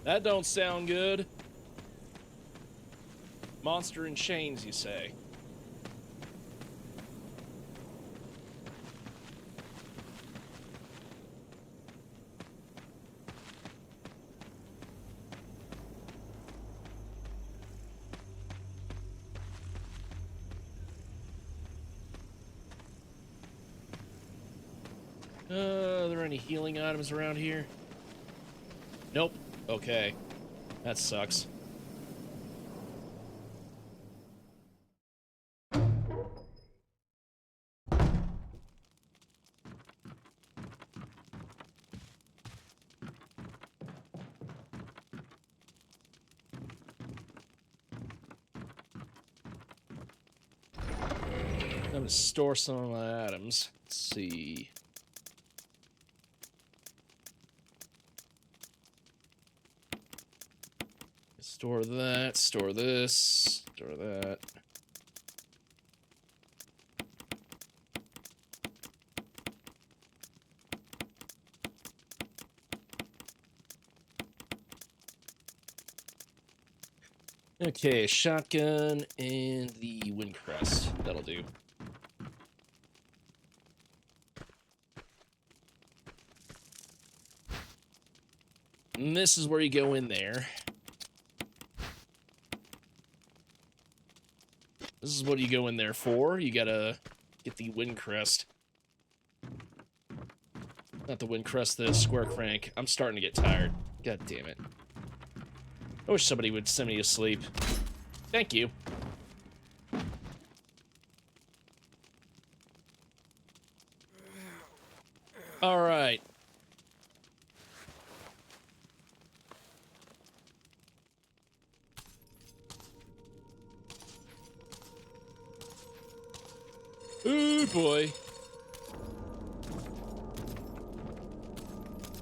That don't sound good. Monster in chains, you say? Are there any healing items around here? Nope. Okay. That sucks. I'm gonna store some of my items. Let's see. Store that, store this, store that. Okay, shotgun and the windcrest. That'll do. And this is where you go in there. This is what you go in there for. You gotta get the windcrest. Not the windcrest, the square crank. I'm starting to get tired. God damn it. I wish somebody would send me to sleep. Thank you. All right. Ooh, boy.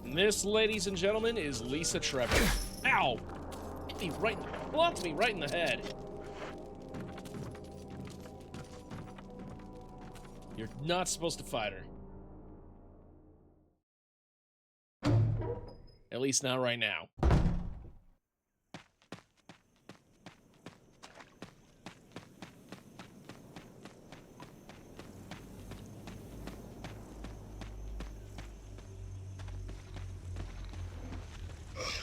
And this, ladies and gentlemen, is Lisa Trevor. Ow! Hit me right, blocked me right in the head. You're not supposed to fight her. At least not right now.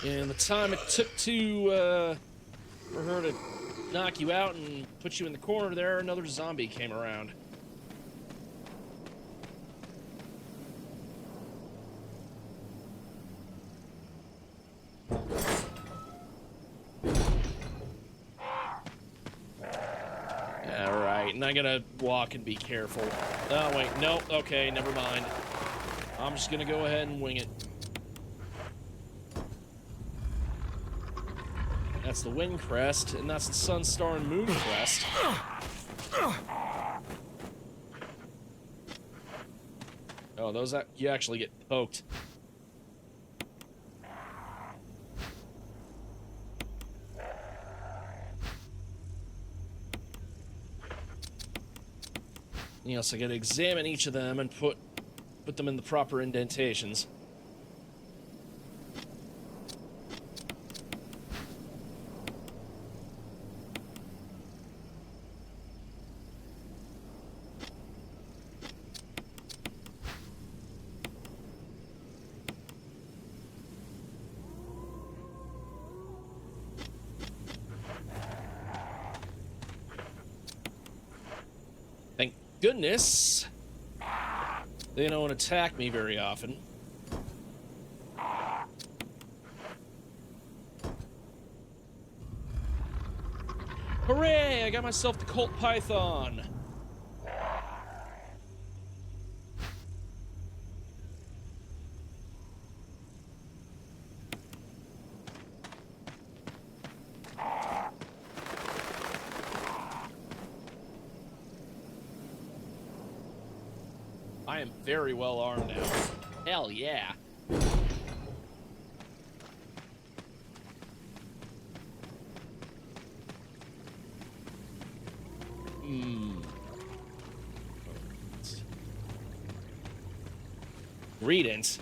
And the time it took to, for her to knock you out and put you in the corner there, another zombie came around. Alright, and I gotta walk and be careful. Oh, wait, no, okay, never mind. I'm just gonna go ahead and wing it. That's the wind crest, and that's the sun, star, and moon crest. Oh, those you actually get poked. You know, so I gotta examine each of them and put them in the proper indentations. goodness. They don't attack me very often. Hooray! I got myself the Colt Python. I am very well armed now. Hell yeah. Credence.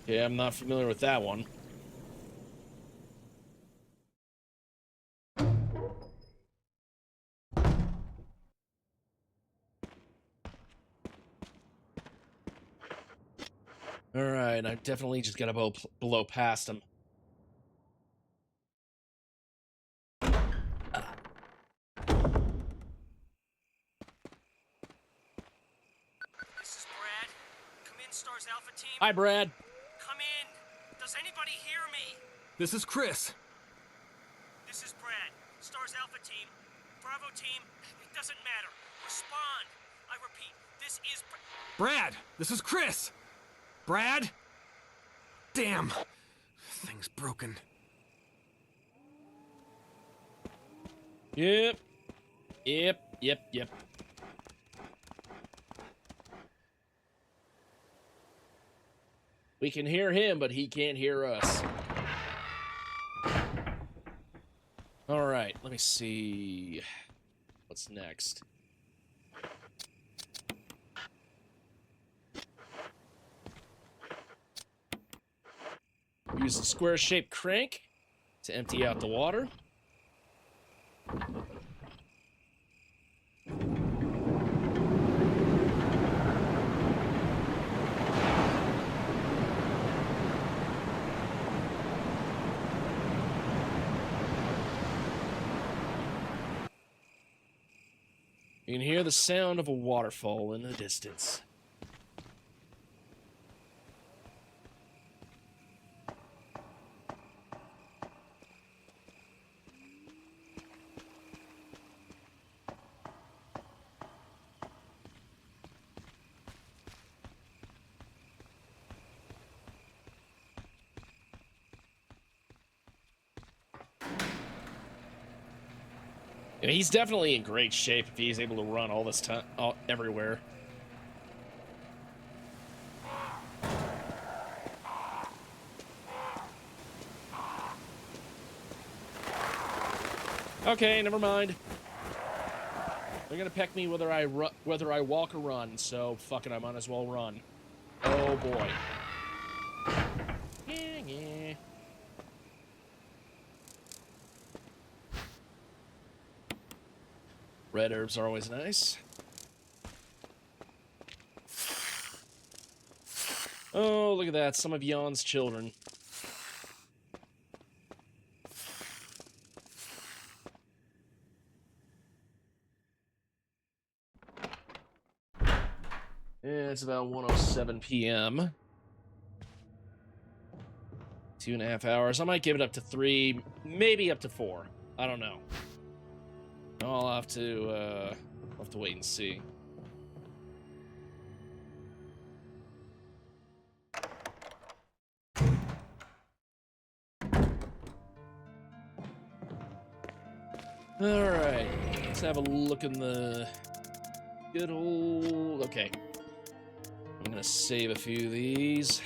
Yeah, I'm not familiar with that one. Alright, I definitely just gotta blow past him. This is Brad. Come in, Stars Alpha Team. Hi, Brad. Come in. Does anybody hear me? This is Chris. This is Brad. Stars Alpha Team. Bravo Team. It doesn't matter. Respond. I repeat, this is Brad, this is Chris. Brad? Damn. Thing's broken. Yep. We can hear him, but he can't hear us. Alright, let me see. What's next? Use the square-shaped crank to empty out the water. You can hear the sound of a waterfall in the distance. Yeah, he's definitely in great shape if he's able to run all this time, everywhere. Okay, never mind. They're gonna peck me whether I walk or run, so fuck it, I might as well run. Oh boy. Yeah. Red herbs are always nice. Oh, look at that. Some of Jan's children. Yeah, it's about 1:07 p.m. 2.5 hours. I might give it up to 3, maybe up to 4. I don't know. I'll have to wait and see. Alright, let's have a look in the good old... Okay. I'm gonna save a few of these.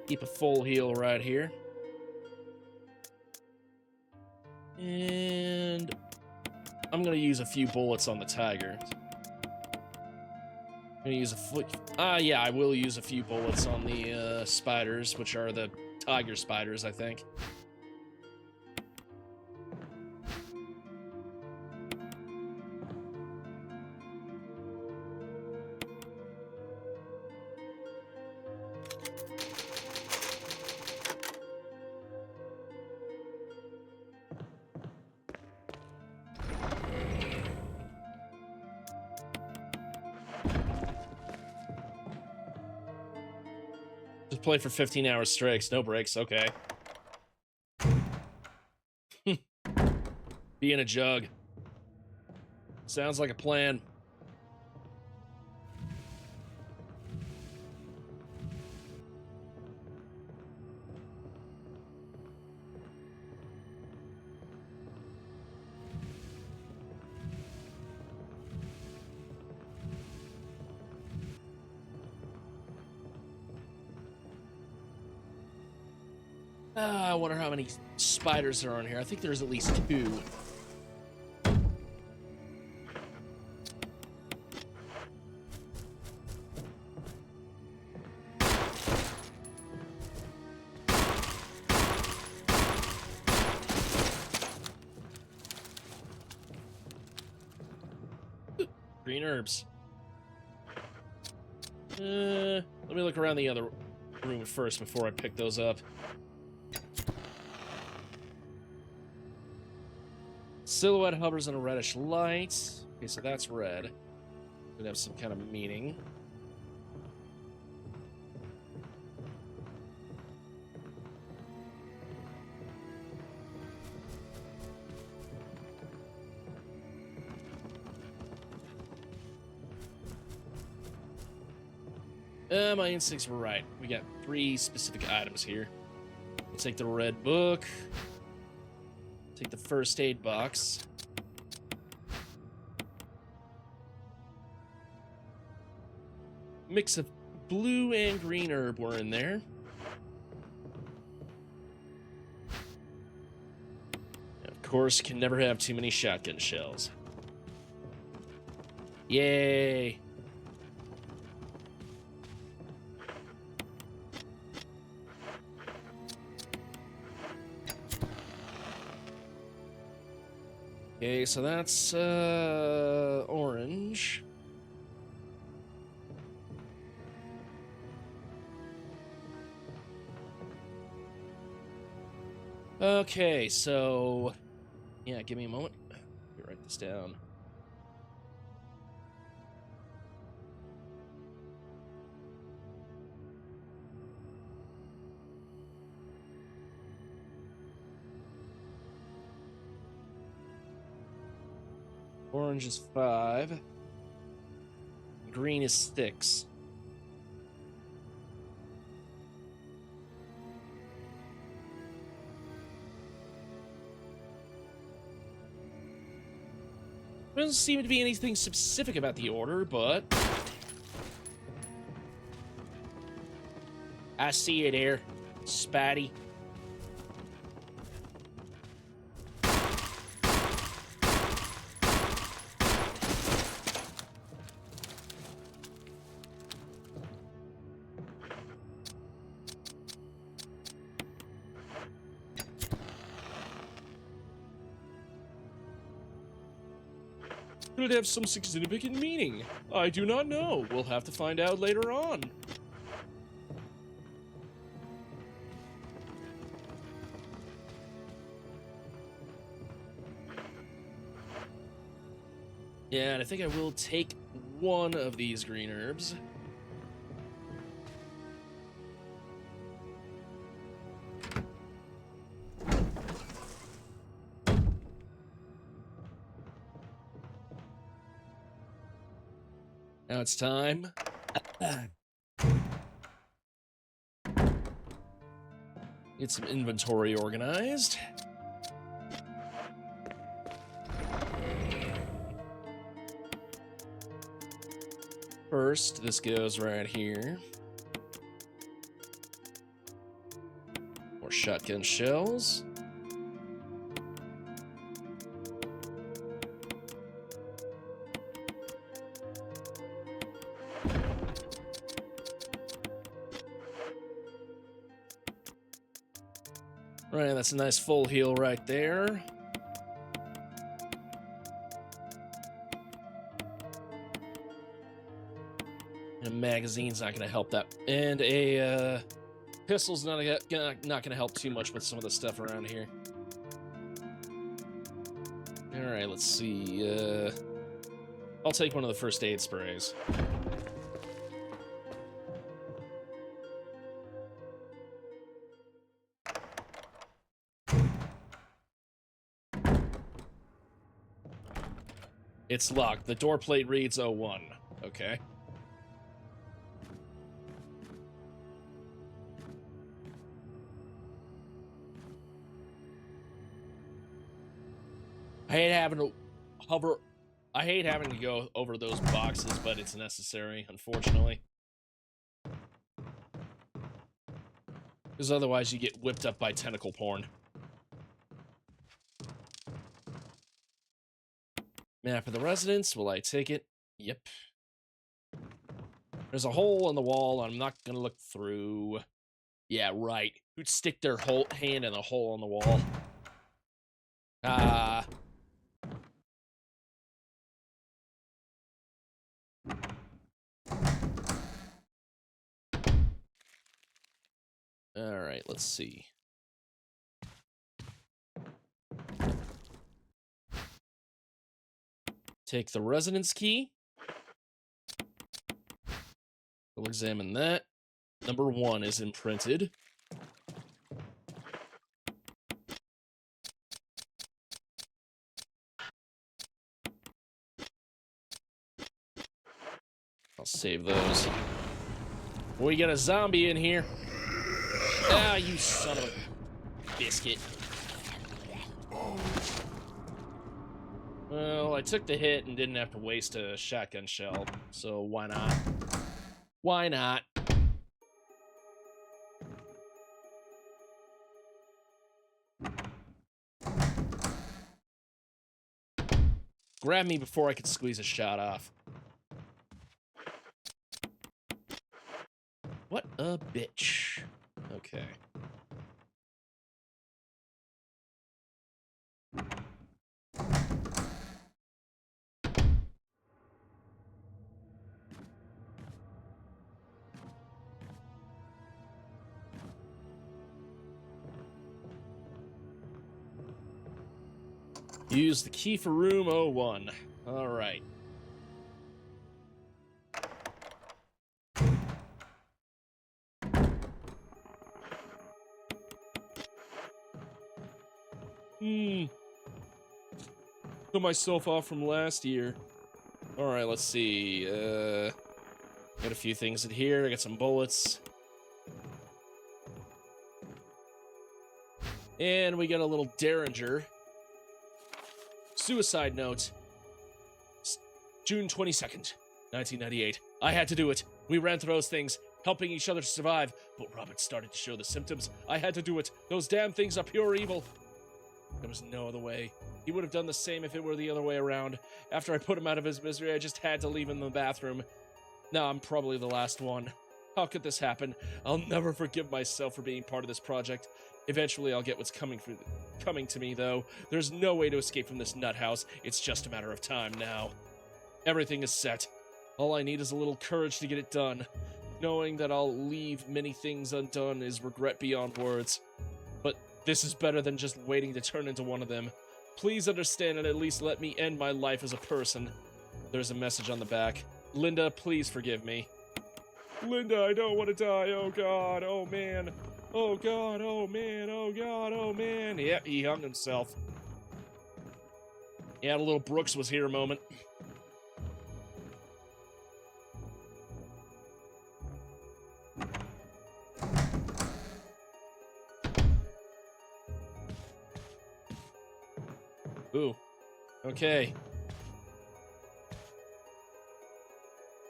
Keep a full heal right here. And I'm gonna use a few bullets on the tiger. I'm gonna use yeah, I will use a few bullets on the spiders, which are the tiger spiders, I think. play for 15 hours straight, no breaks. Okay. Be in a jug. Sounds like a plan. I wonder how many spiders there are in here. I think there's at least 2. Green herbs. Let me look around the other room first before I pick those up. Silhouette hovers in a reddish light. Okay, so that's red. Could have some kind of meaning. My instincts were right. We got 3 specific items here. We'll take the red book. Take the first aid box. Mix of blue and green herb were in there. Of course, can never have too many shotgun shells. Yay! Okay, so that's orange. Okay, so yeah, give me a moment. Let me write this down. Orange is 5. Green is 6. There doesn't seem to be anything specific about the order, but I see you there, Spatty. Could it have some significant meaning? I do not know. We'll have to find out later on. Yeah, and I think I will take one of these green herbs. Now it's time. Get some inventory organized. First, this goes right here. More shotgun shells. Right, that's a nice full heal right there. And a magazine's not going to help that. And a pistol's not going to help too much with some of the stuff around here. All right, let's see. I'll take one of the first aid sprays. It's locked. The door plate reads 01. Okay. I hate having to hover. I hate having to go over those boxes, but it's necessary, unfortunately. Because otherwise you get whipped up by tentacle porn. Map of the residence. Will I take it? Yep. There's a hole in the wall. I'm not going to look through. Yeah, right. Who'd stick their whole hand in a hole in the wall? Ah. All right, let's see. Take the residence key. We'll examine that. Number 1 is imprinted. I'll save those. We got a zombie in here. Ah, you son of a biscuit. Well, I took the hit and didn't have to waste a shotgun shell, so why not? Why not? Grab me before I could squeeze a shot off. What a bitch. Okay. Use the key for room 01. All right. Put myself off from last year. All right, let's see. Got a few things in here. I got some bullets. And we got a little derringer. Suicide note. June 22nd, 1998. I had to do it. We ran through those things, helping each other to survive, but Robert started to show the symptoms. I had to do it. Those damn things are pure evil. There was no other way. He would have done the same if it were the other way around. After I put him out of his misery, I just had to leave him in the bathroom. Now I'm probably the last one. How could this happen? I'll never forgive myself for being part of this project. Eventually I'll get what's coming to me, though. There's no way to escape from this nut house. It's just a matter of time now. Everything is set. All I need is a little courage to get it done. Knowing that I'll leave many things undone is regret beyond words. But this is better than just waiting to turn into one of them. Please understand and at least let me end my life as a person. There's a message on the back. Linda, please forgive me. Linda, I don't want to die. Oh, God. Oh, man. Oh, God. Oh, man. Oh, God. Oh, man. Yep, he hung himself. Yeah, the little Brooks was here a moment. Ooh. Okay.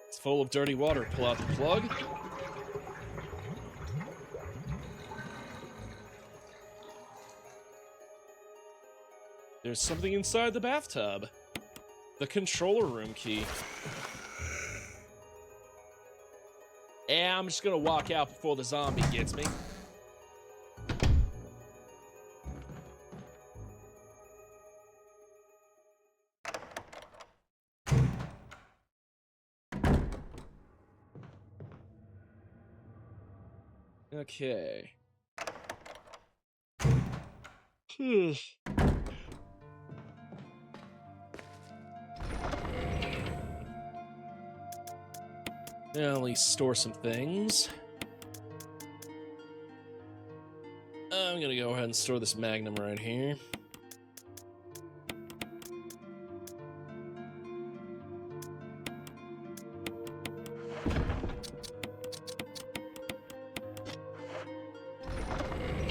It's full of dirty water. Pull out the plug. There's something inside the bathtub. The controller room key. Yeah, I'm just gonna walk out before the zombie gets me. Okay. Now at least store some things. I'm gonna go ahead and store this Magnum right here.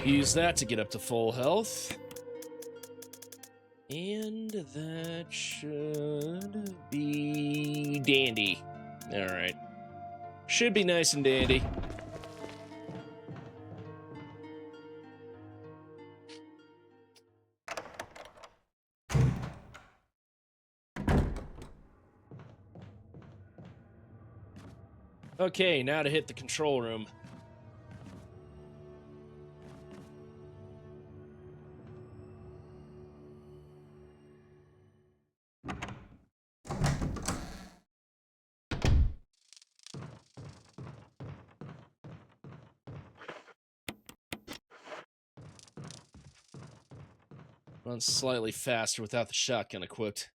Use that to get up to full health. And that should be dandy. Alright. Should be nice and dandy. Okay, now to hit the control room. Run slightly faster without the shotgun equipped.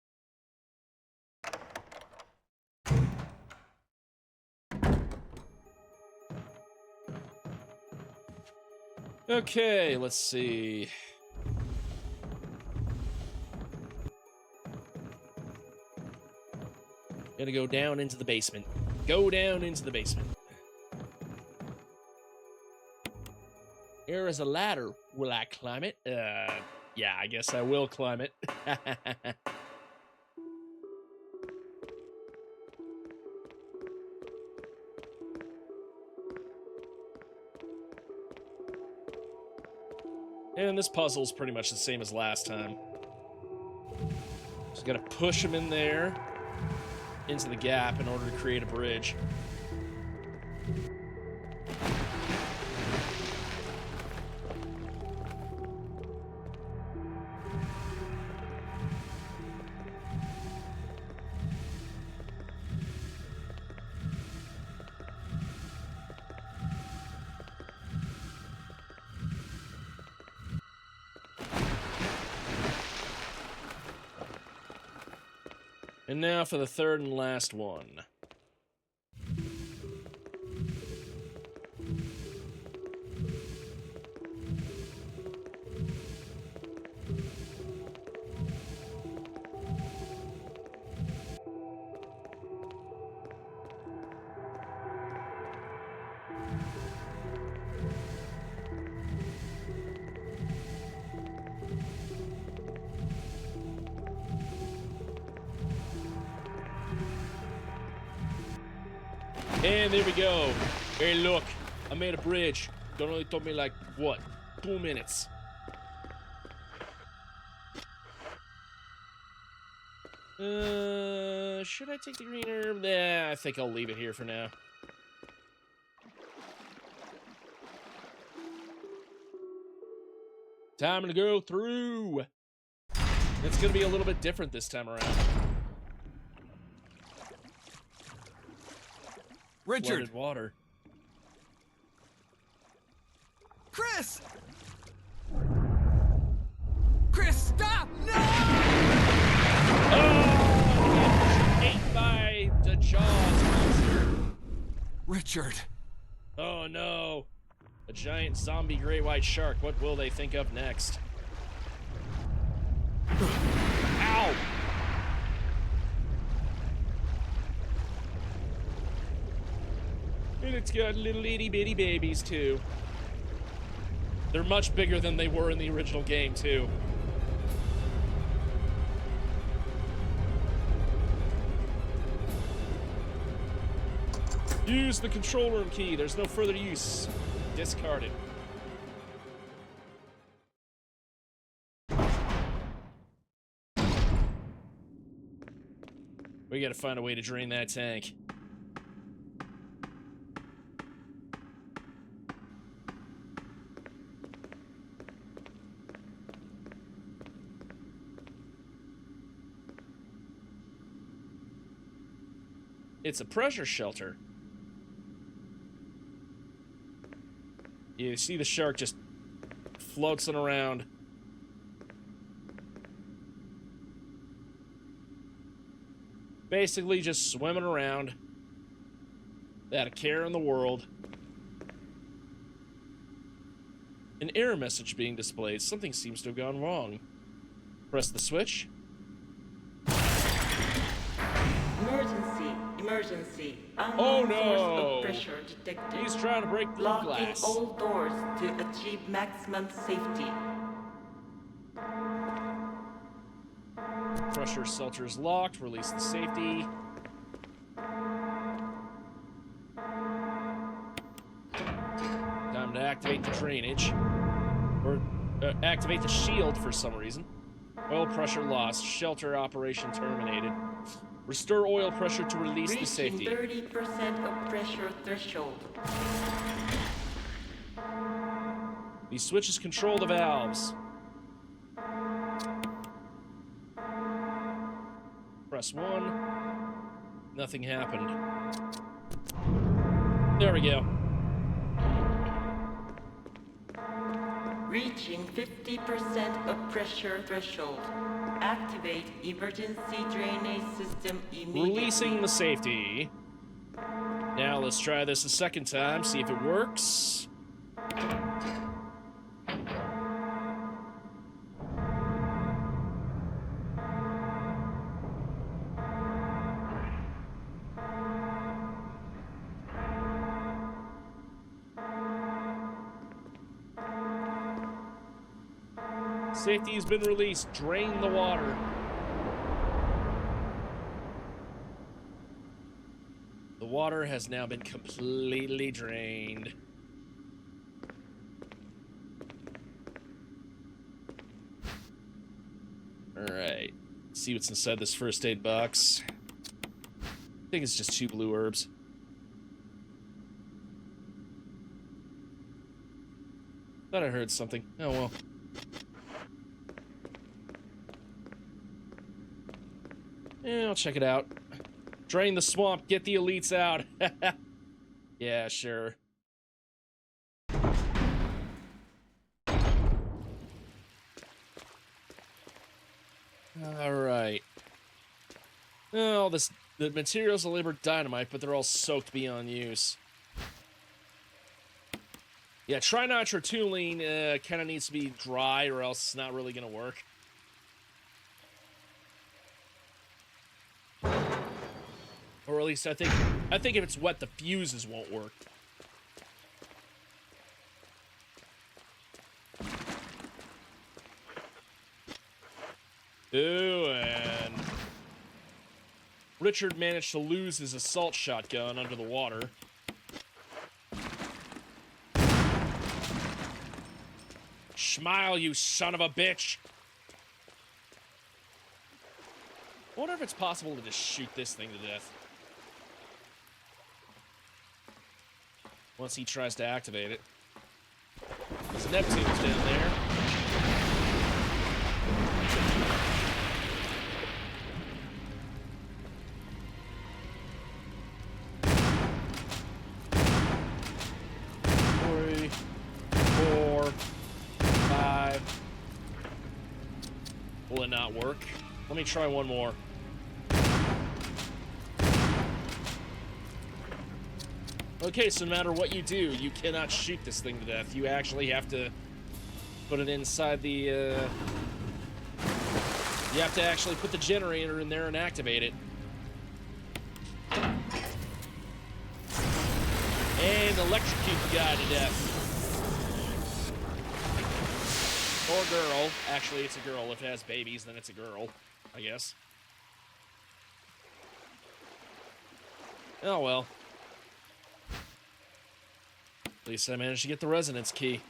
Okay, let's see. Gotta go down into the basement. Go down into the basement. There is a ladder. Will I climb it? Yeah, I guess I will climb it. And this puzzle's pretty much the same as last time. Just gotta push him in there, into the gap in order to create a bridge. And now for the third and last one. And there we go. Hey, look, I made a bridge. It only took me like, what, 2 minutes. Should I take the green herb? Nah, I think I'll leave it here for now. Time to go through. It's gonna be a little bit different this time around. Richard! Flooded water. Chris! Chris, stop! No! Oh! Ate by the Jaws monster. Richard! Oh no! A giant zombie gray white shark. What will they think of next? Ow! And it's got little itty bitty babies too. They're much bigger than they were in the original game too. Use the control room key. There's no further use. Discard it. We gotta find a way to drain that tank. It's a pressure shelter. You see the shark just floating around. Basically just swimming around. Without a care in the world. An error message being displayed. Something seems to have gone wrong. Press the switch. Emergency. emergency. Oh, Unknown source no. of pressure detected. He's trying to break through Locking glass. all doors to achieve maximum safety. Pressure shelter is locked. Release the safety. Time to activate the drainage. Or activate the shield for some reason. Oil pressure lost. Shelter operation terminated. Restore oil pressure to release the safety. Reaching 30% of pressure threshold. These switches control the valves. Press 1. Nothing happened. There we go. Reaching 50% of pressure threshold. Activate emergency drainage system immediately. Releasing the safety. Now let's try this a second time, see if it works. Safety has been released. Drain the water. The water has now been completely drained. Alright. See what's inside this first aid box. I think it's just 2 blue herbs. Thought I heard something. Oh well. Yeah, I'll check it out. Drain the swamp, get the elites out. Yeah, sure. Alright. Oh, the materials are labeled dynamite, but they're all soaked beyond use. Yeah, trinitropylamine kind of needs to be dry, or else it's not really gonna work. Or at least I think if it's wet, the fuses won't work. Ooh, and Richard managed to lose his assault shotgun under the water. Smile, you son of a bitch! I wonder if it's possible to just shoot this thing to death. Once he tries to activate it. There's Neptune's down there. Three, 4, 5. Will it not work? Let me try one more. Okay, so no matter what you do, you cannot shoot this thing to death. You actually have to put it inside the, You have to actually put the generator in there and activate it. And electrocute the guy to death. Or girl. Actually, it's a girl. If it has babies, then it's a girl, I guess. Oh, well. At least I managed to get the resonance key.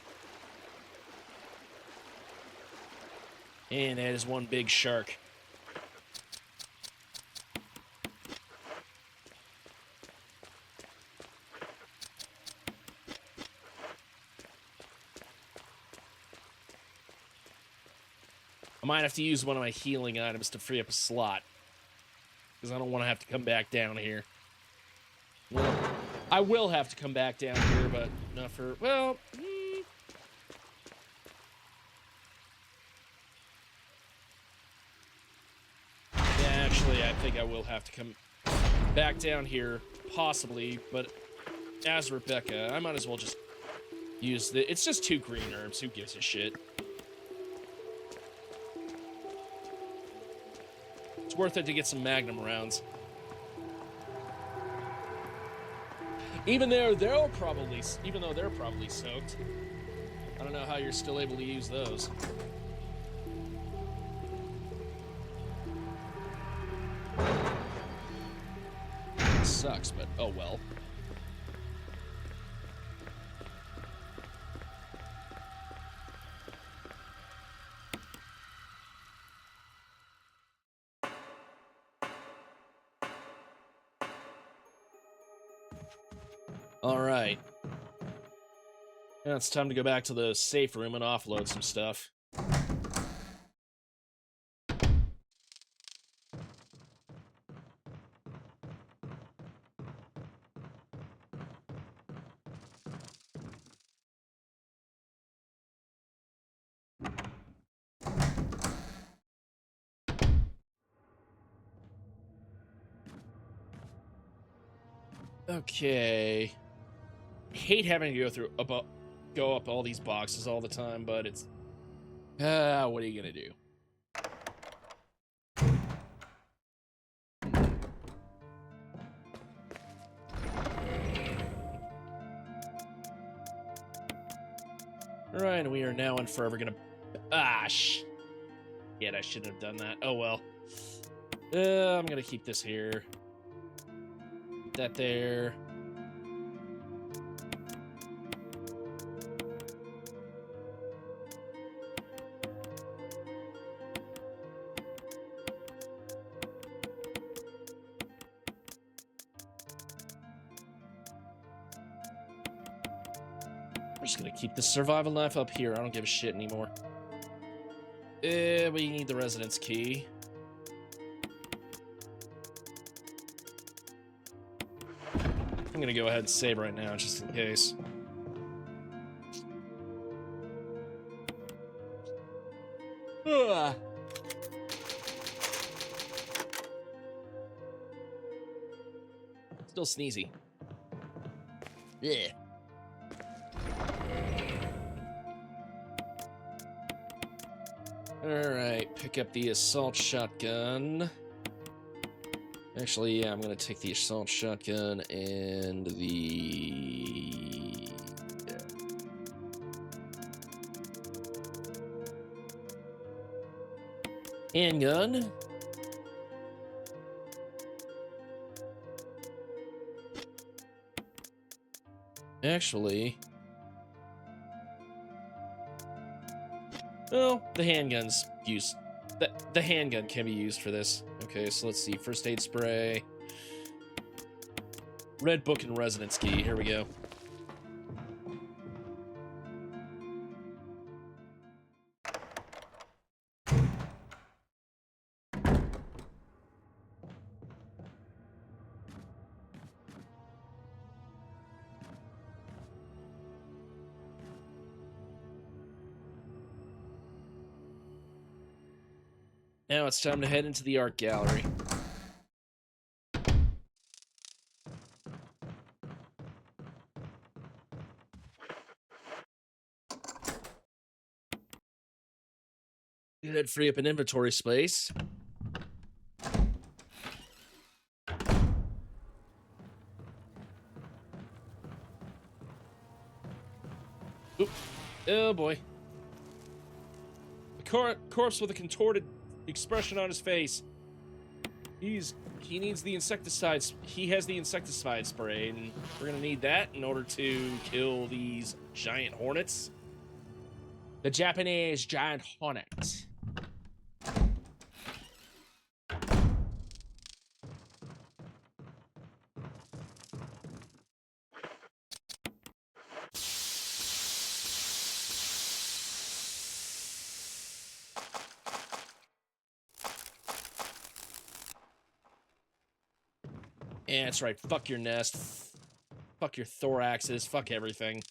And that is one big shark. I might have to use one of my healing items to free up a slot. Because I don't want to have to come back down here. Well, I will have to come back down here, but not for... Well... Yeah, actually, I think I will have to come back down here, possibly, but as Rebecca, I might as well just use the... It's just 2 green herbs, who gives a shit? It's worth it to get some Magnum rounds. Even though they're probably soaked. I don't know how you're still able to use those. It sucks, but oh well. All right. Now it's time to go back to the safe room and offload some stuff. Okay. I hate having to go up all these boxes all the time, but it's what are you gonna do? Alright, and we are now and forever gonna Yet I shouldn't have done that. Oh well. I'm gonna keep this here. Keep that there. I'm just gonna keep the survival knife up here. I don't give a shit anymore. We need the residence key. I'm gonna go ahead and save right now, just in case. Ugh. Still sneezy. Yeah. Alright, pick up the assault shotgun. Actually, yeah, I'm gonna take the assault shotgun and the... handgun. Actually... well, the handgun's used. The handgun can be used for this. Okay, so let's see. First aid spray. Red book and residence key. Here we go. Now it's time to head into the art gallery. That'd free up an inventory space. Oop. Oh boy. A corpse with a contorted expression on his face. He needs the insecticides. He has the insecticide spray, and we're gonna need that in order to kill these giant hornets. The Japanese giant hornet. Yeah, that's right. Fuck your nest. Fuck your thoraxes. Fuck everything.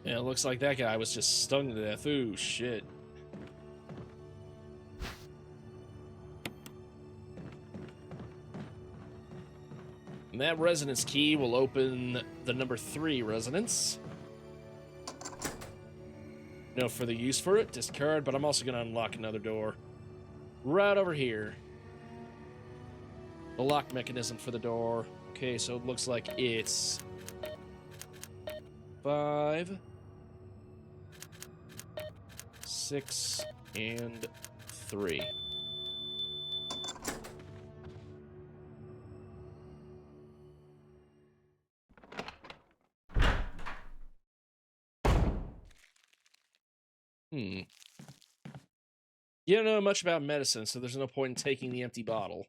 Yeah, it looks like that guy was just stung to death. Ooh, shit. And that resonance key will open the number 3 resonance. No further use for it. Discard, but I'm also going to unlock another door. Right over here. The lock mechanism for the door. Okay, so it looks like it's 5, 6, and 3. You don't know much about medicine, so there's no point in taking the empty bottle.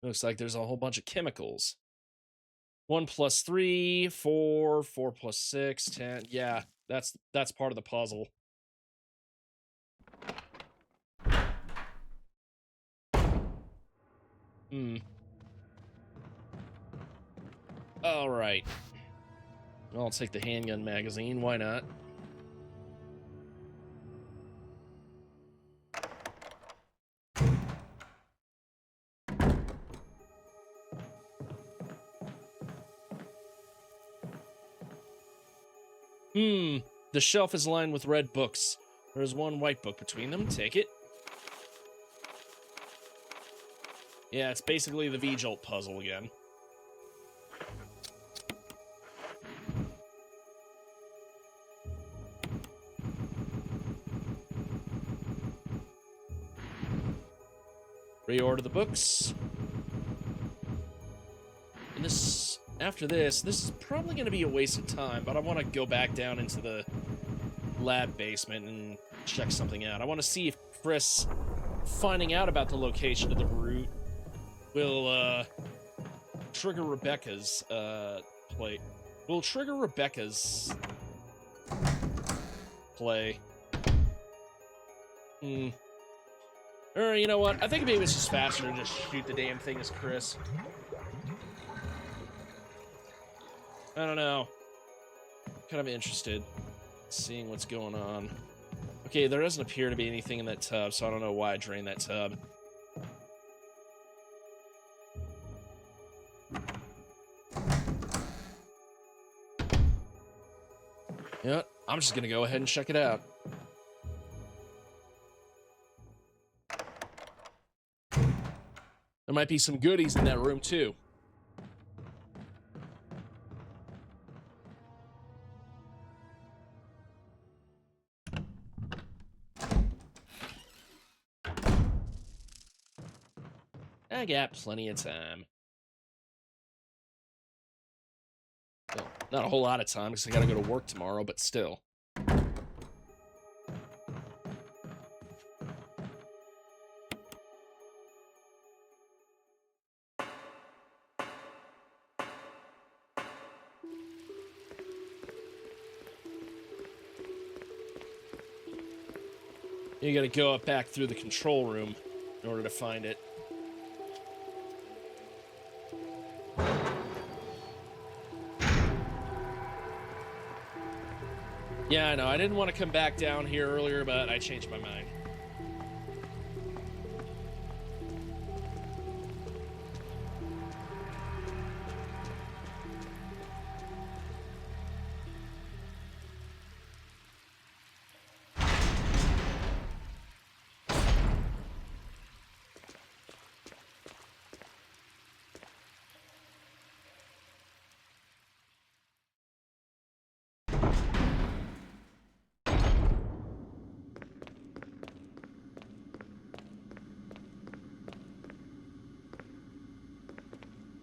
Looks like there's a whole bunch of chemicals. 1 + 3, 4, 4 + 6, 10. Yeah, that's part of the puzzle. All right. I'll take the handgun magazine. Why not? The shelf is lined with red books. There's one white book between them. Take it. Yeah, it's basically the V-Jolt puzzle again. Reorder the books. And this, after this is probably going to be a waste of time, but I want to go back down into the lab basement and check something out. I want to see if Chris finding out about the location of the route will trigger Rebecca's play. Will trigger Rebecca's play. Or, you know what? I think maybe it's just faster to just shoot the damn thing as Chris. I don't know. Kind of interested in seeing what's going on. Okay, there doesn't appear to be anything in that tub, so I don't know why I drained that tub. You know what? I'm just gonna go ahead and check it out. There might be some goodies in that room, too. I got plenty of time. Well, not a whole lot of time, because I gotta go to work tomorrow, but still. You gotta go up back through the control room in order to find it. Yeah, I know. I didn't want to come back down here earlier, but I changed my mind.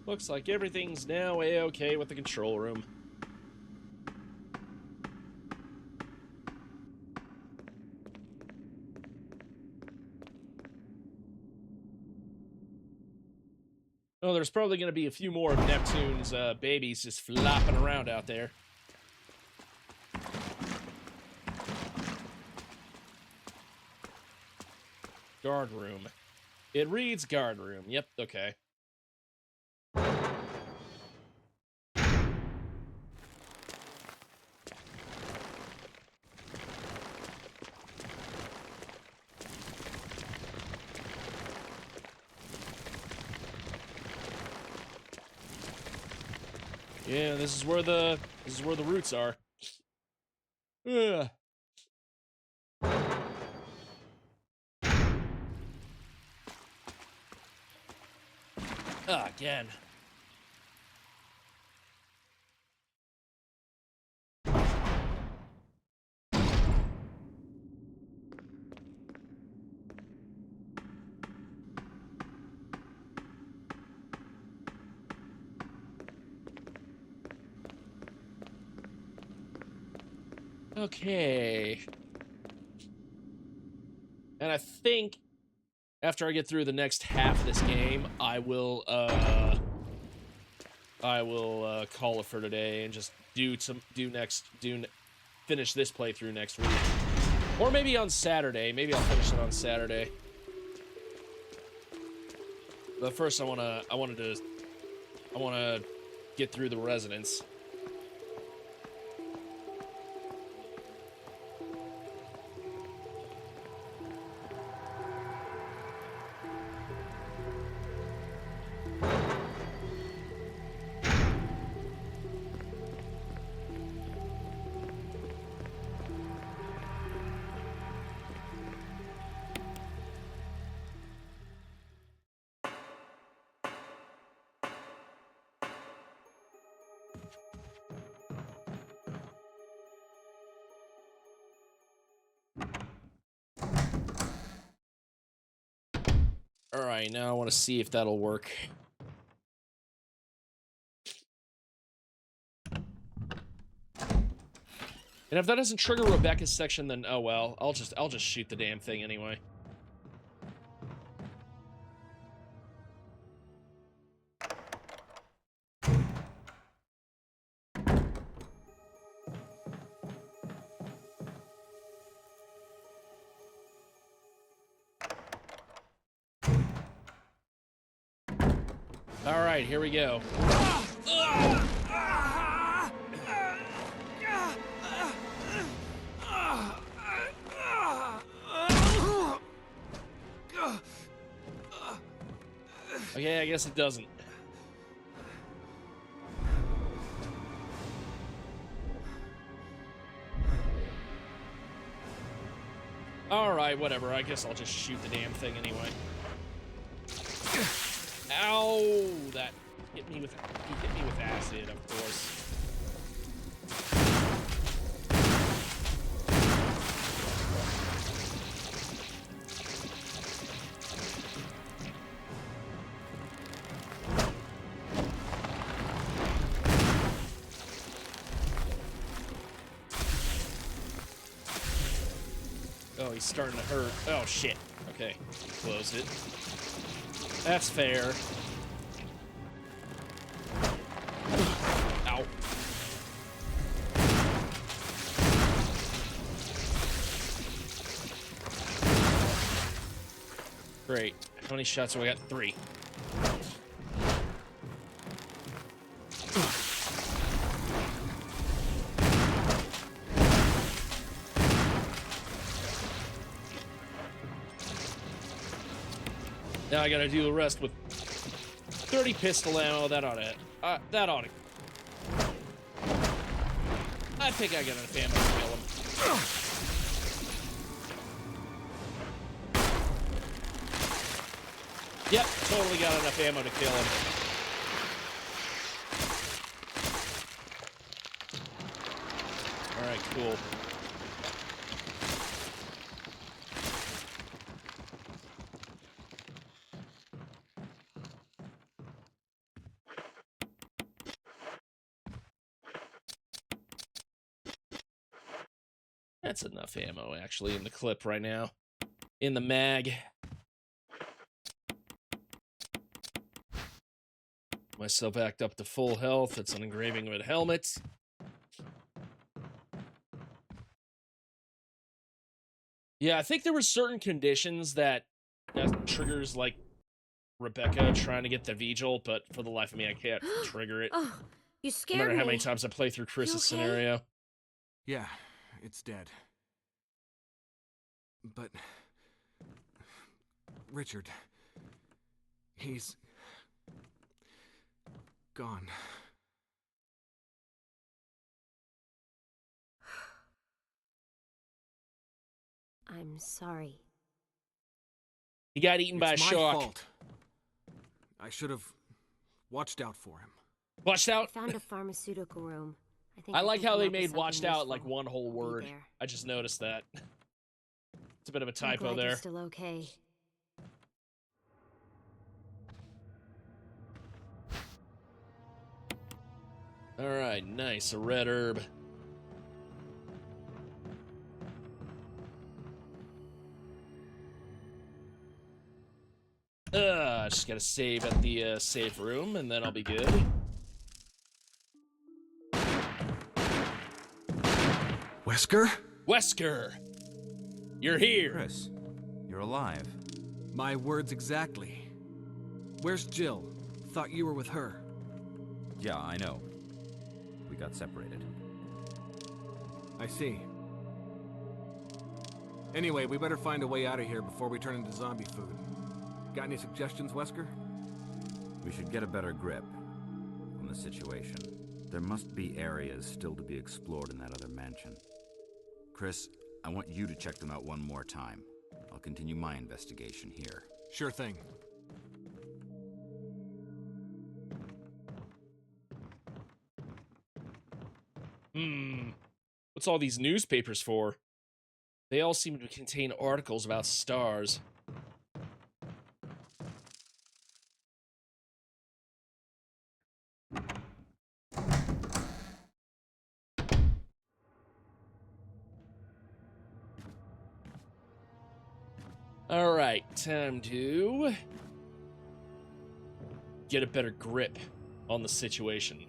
Looks like everything's now A-okay with the control room. Oh, there's probably going to be a few more of Neptune's babies just flopping around out there. Guard room. It reads guard room. Yep, okay. Yeah, this is where the roots are. Ugh. Again. Okay. And I think after I get through the next half of this game, I will call it for today and just finish this playthrough next week. Or maybe on Saturday. Maybe I'll finish it on Saturday. But first I want to get through the residence. Alright, now I want to see if that'll work. And if that doesn't trigger Rebecca's section, then oh well. I'll just shoot the damn thing anyway. Alright, here we go. Okay, I guess it doesn't. Alright, whatever. I guess I'll just shoot the damn thing anyway. Ow! That hit me with acid, of course. Oh, he's starting to hurt. Oh, shit. Okay, closed it. That's fair. Ow. Great. How many shots do I got? 3. Now I gotta do the rest with 30 pistol ammo. That ought to. I think I got enough ammo to kill him. Yep, totally got enough ammo to kill him. All right, cool. That's enough ammo, actually, in the clip right now. In the mag. Myself backed up to full health. That's an engraving with a helmet. Yeah, I think there were certain conditions that triggers, like, Rebecca trying to get the Vigil, but for the life of me, I can't trigger it. Oh, you No scared matter me. how many times I play through Chris's okay? scenario. Yeah, it's dead. But... Richard... He's... gone. I'm sorry. He got eaten by a It's my shark. fault. I should have watched out for him. Watched I out. found a pharmaceutical room. I think I I like can how come they up with made watched something out like useful. one whole I'll be word. there. I just noticed that. It's a bit of a I'm typo glad there. you're still okay. All right, nice. A red herb. Just gotta save at the safe room, and then I'll be good. Wesker? Wesker, you're here. Chris, you're alive. My words exactly. Where's Jill? Thought you were with her. Yeah, I know. We got separated. I see. Anyway, we better find a way out of here before we turn into zombie food. Got any suggestions, Wesker? We should get a better grip on the situation. There must be areas still to be explored in that other mansion. Chris, I want you to check them out one more time. I'll continue my investigation here. Sure thing. What's all these newspapers for? They all seem to contain articles about stars. All right, time to get a better grip on the situation.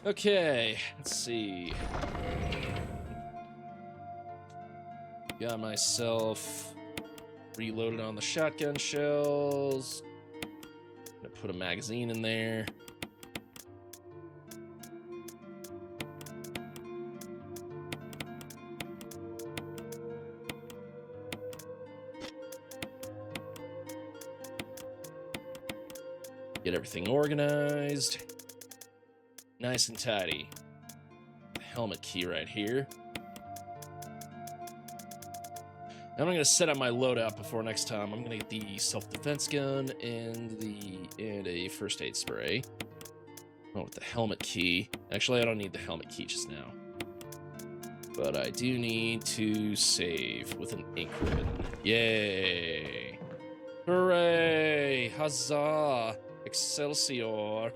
Okay, let's see. Got myself reloaded on the shotgun shells. Gonna put a magazine in there. Get everything organized. Nice and tidy. The helmet key right here. Now I'm gonna set up my loadout before next time. I'm gonna get the self-defense gun and a first aid spray. Oh, with the helmet key. Actually, I don't need the helmet key just now. But I do need to save with an ink ribbon. Yay! Hooray! Huzzah! Excelsior!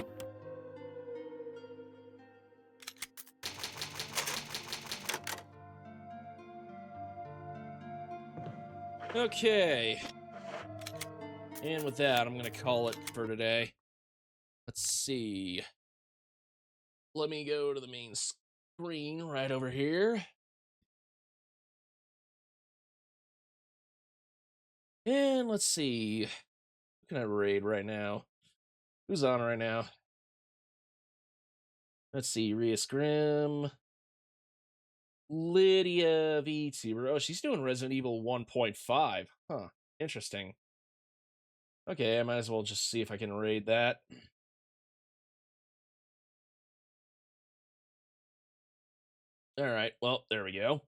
Okay. And with that, I'm gonna call it for today. Let's see. Let me go to the main screen right over here. And let's see. Who can I raid right now? Who's on right now? Let's see. Rhea Scrim. Lydia VTuber. Oh, she's doing Resident Evil 1.5. Huh. Interesting. Okay, I might as well just see if I can raid that. Alright, well, there we go.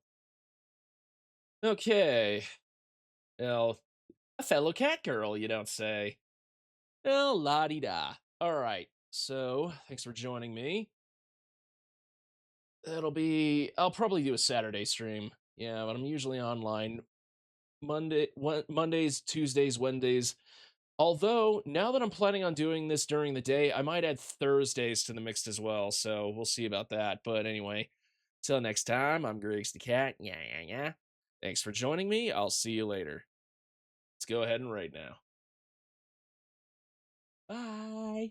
Okay. Well, a fellow cat girl, you don't say. Oh, la-di-da. Alright, so, thanks for joining me. I'll probably do a Saturday stream. Yeah, but I'm usually online Mondays, Tuesdays, Wednesdays. Although, now that I'm planning on doing this during the day, I might add Thursdays to the mix as well, so we'll see about that. But anyway, till next time, I'm Griggs the Cat. Yeah. Thanks for joining me. I'll see you later. Let's go ahead and raid now. Bye.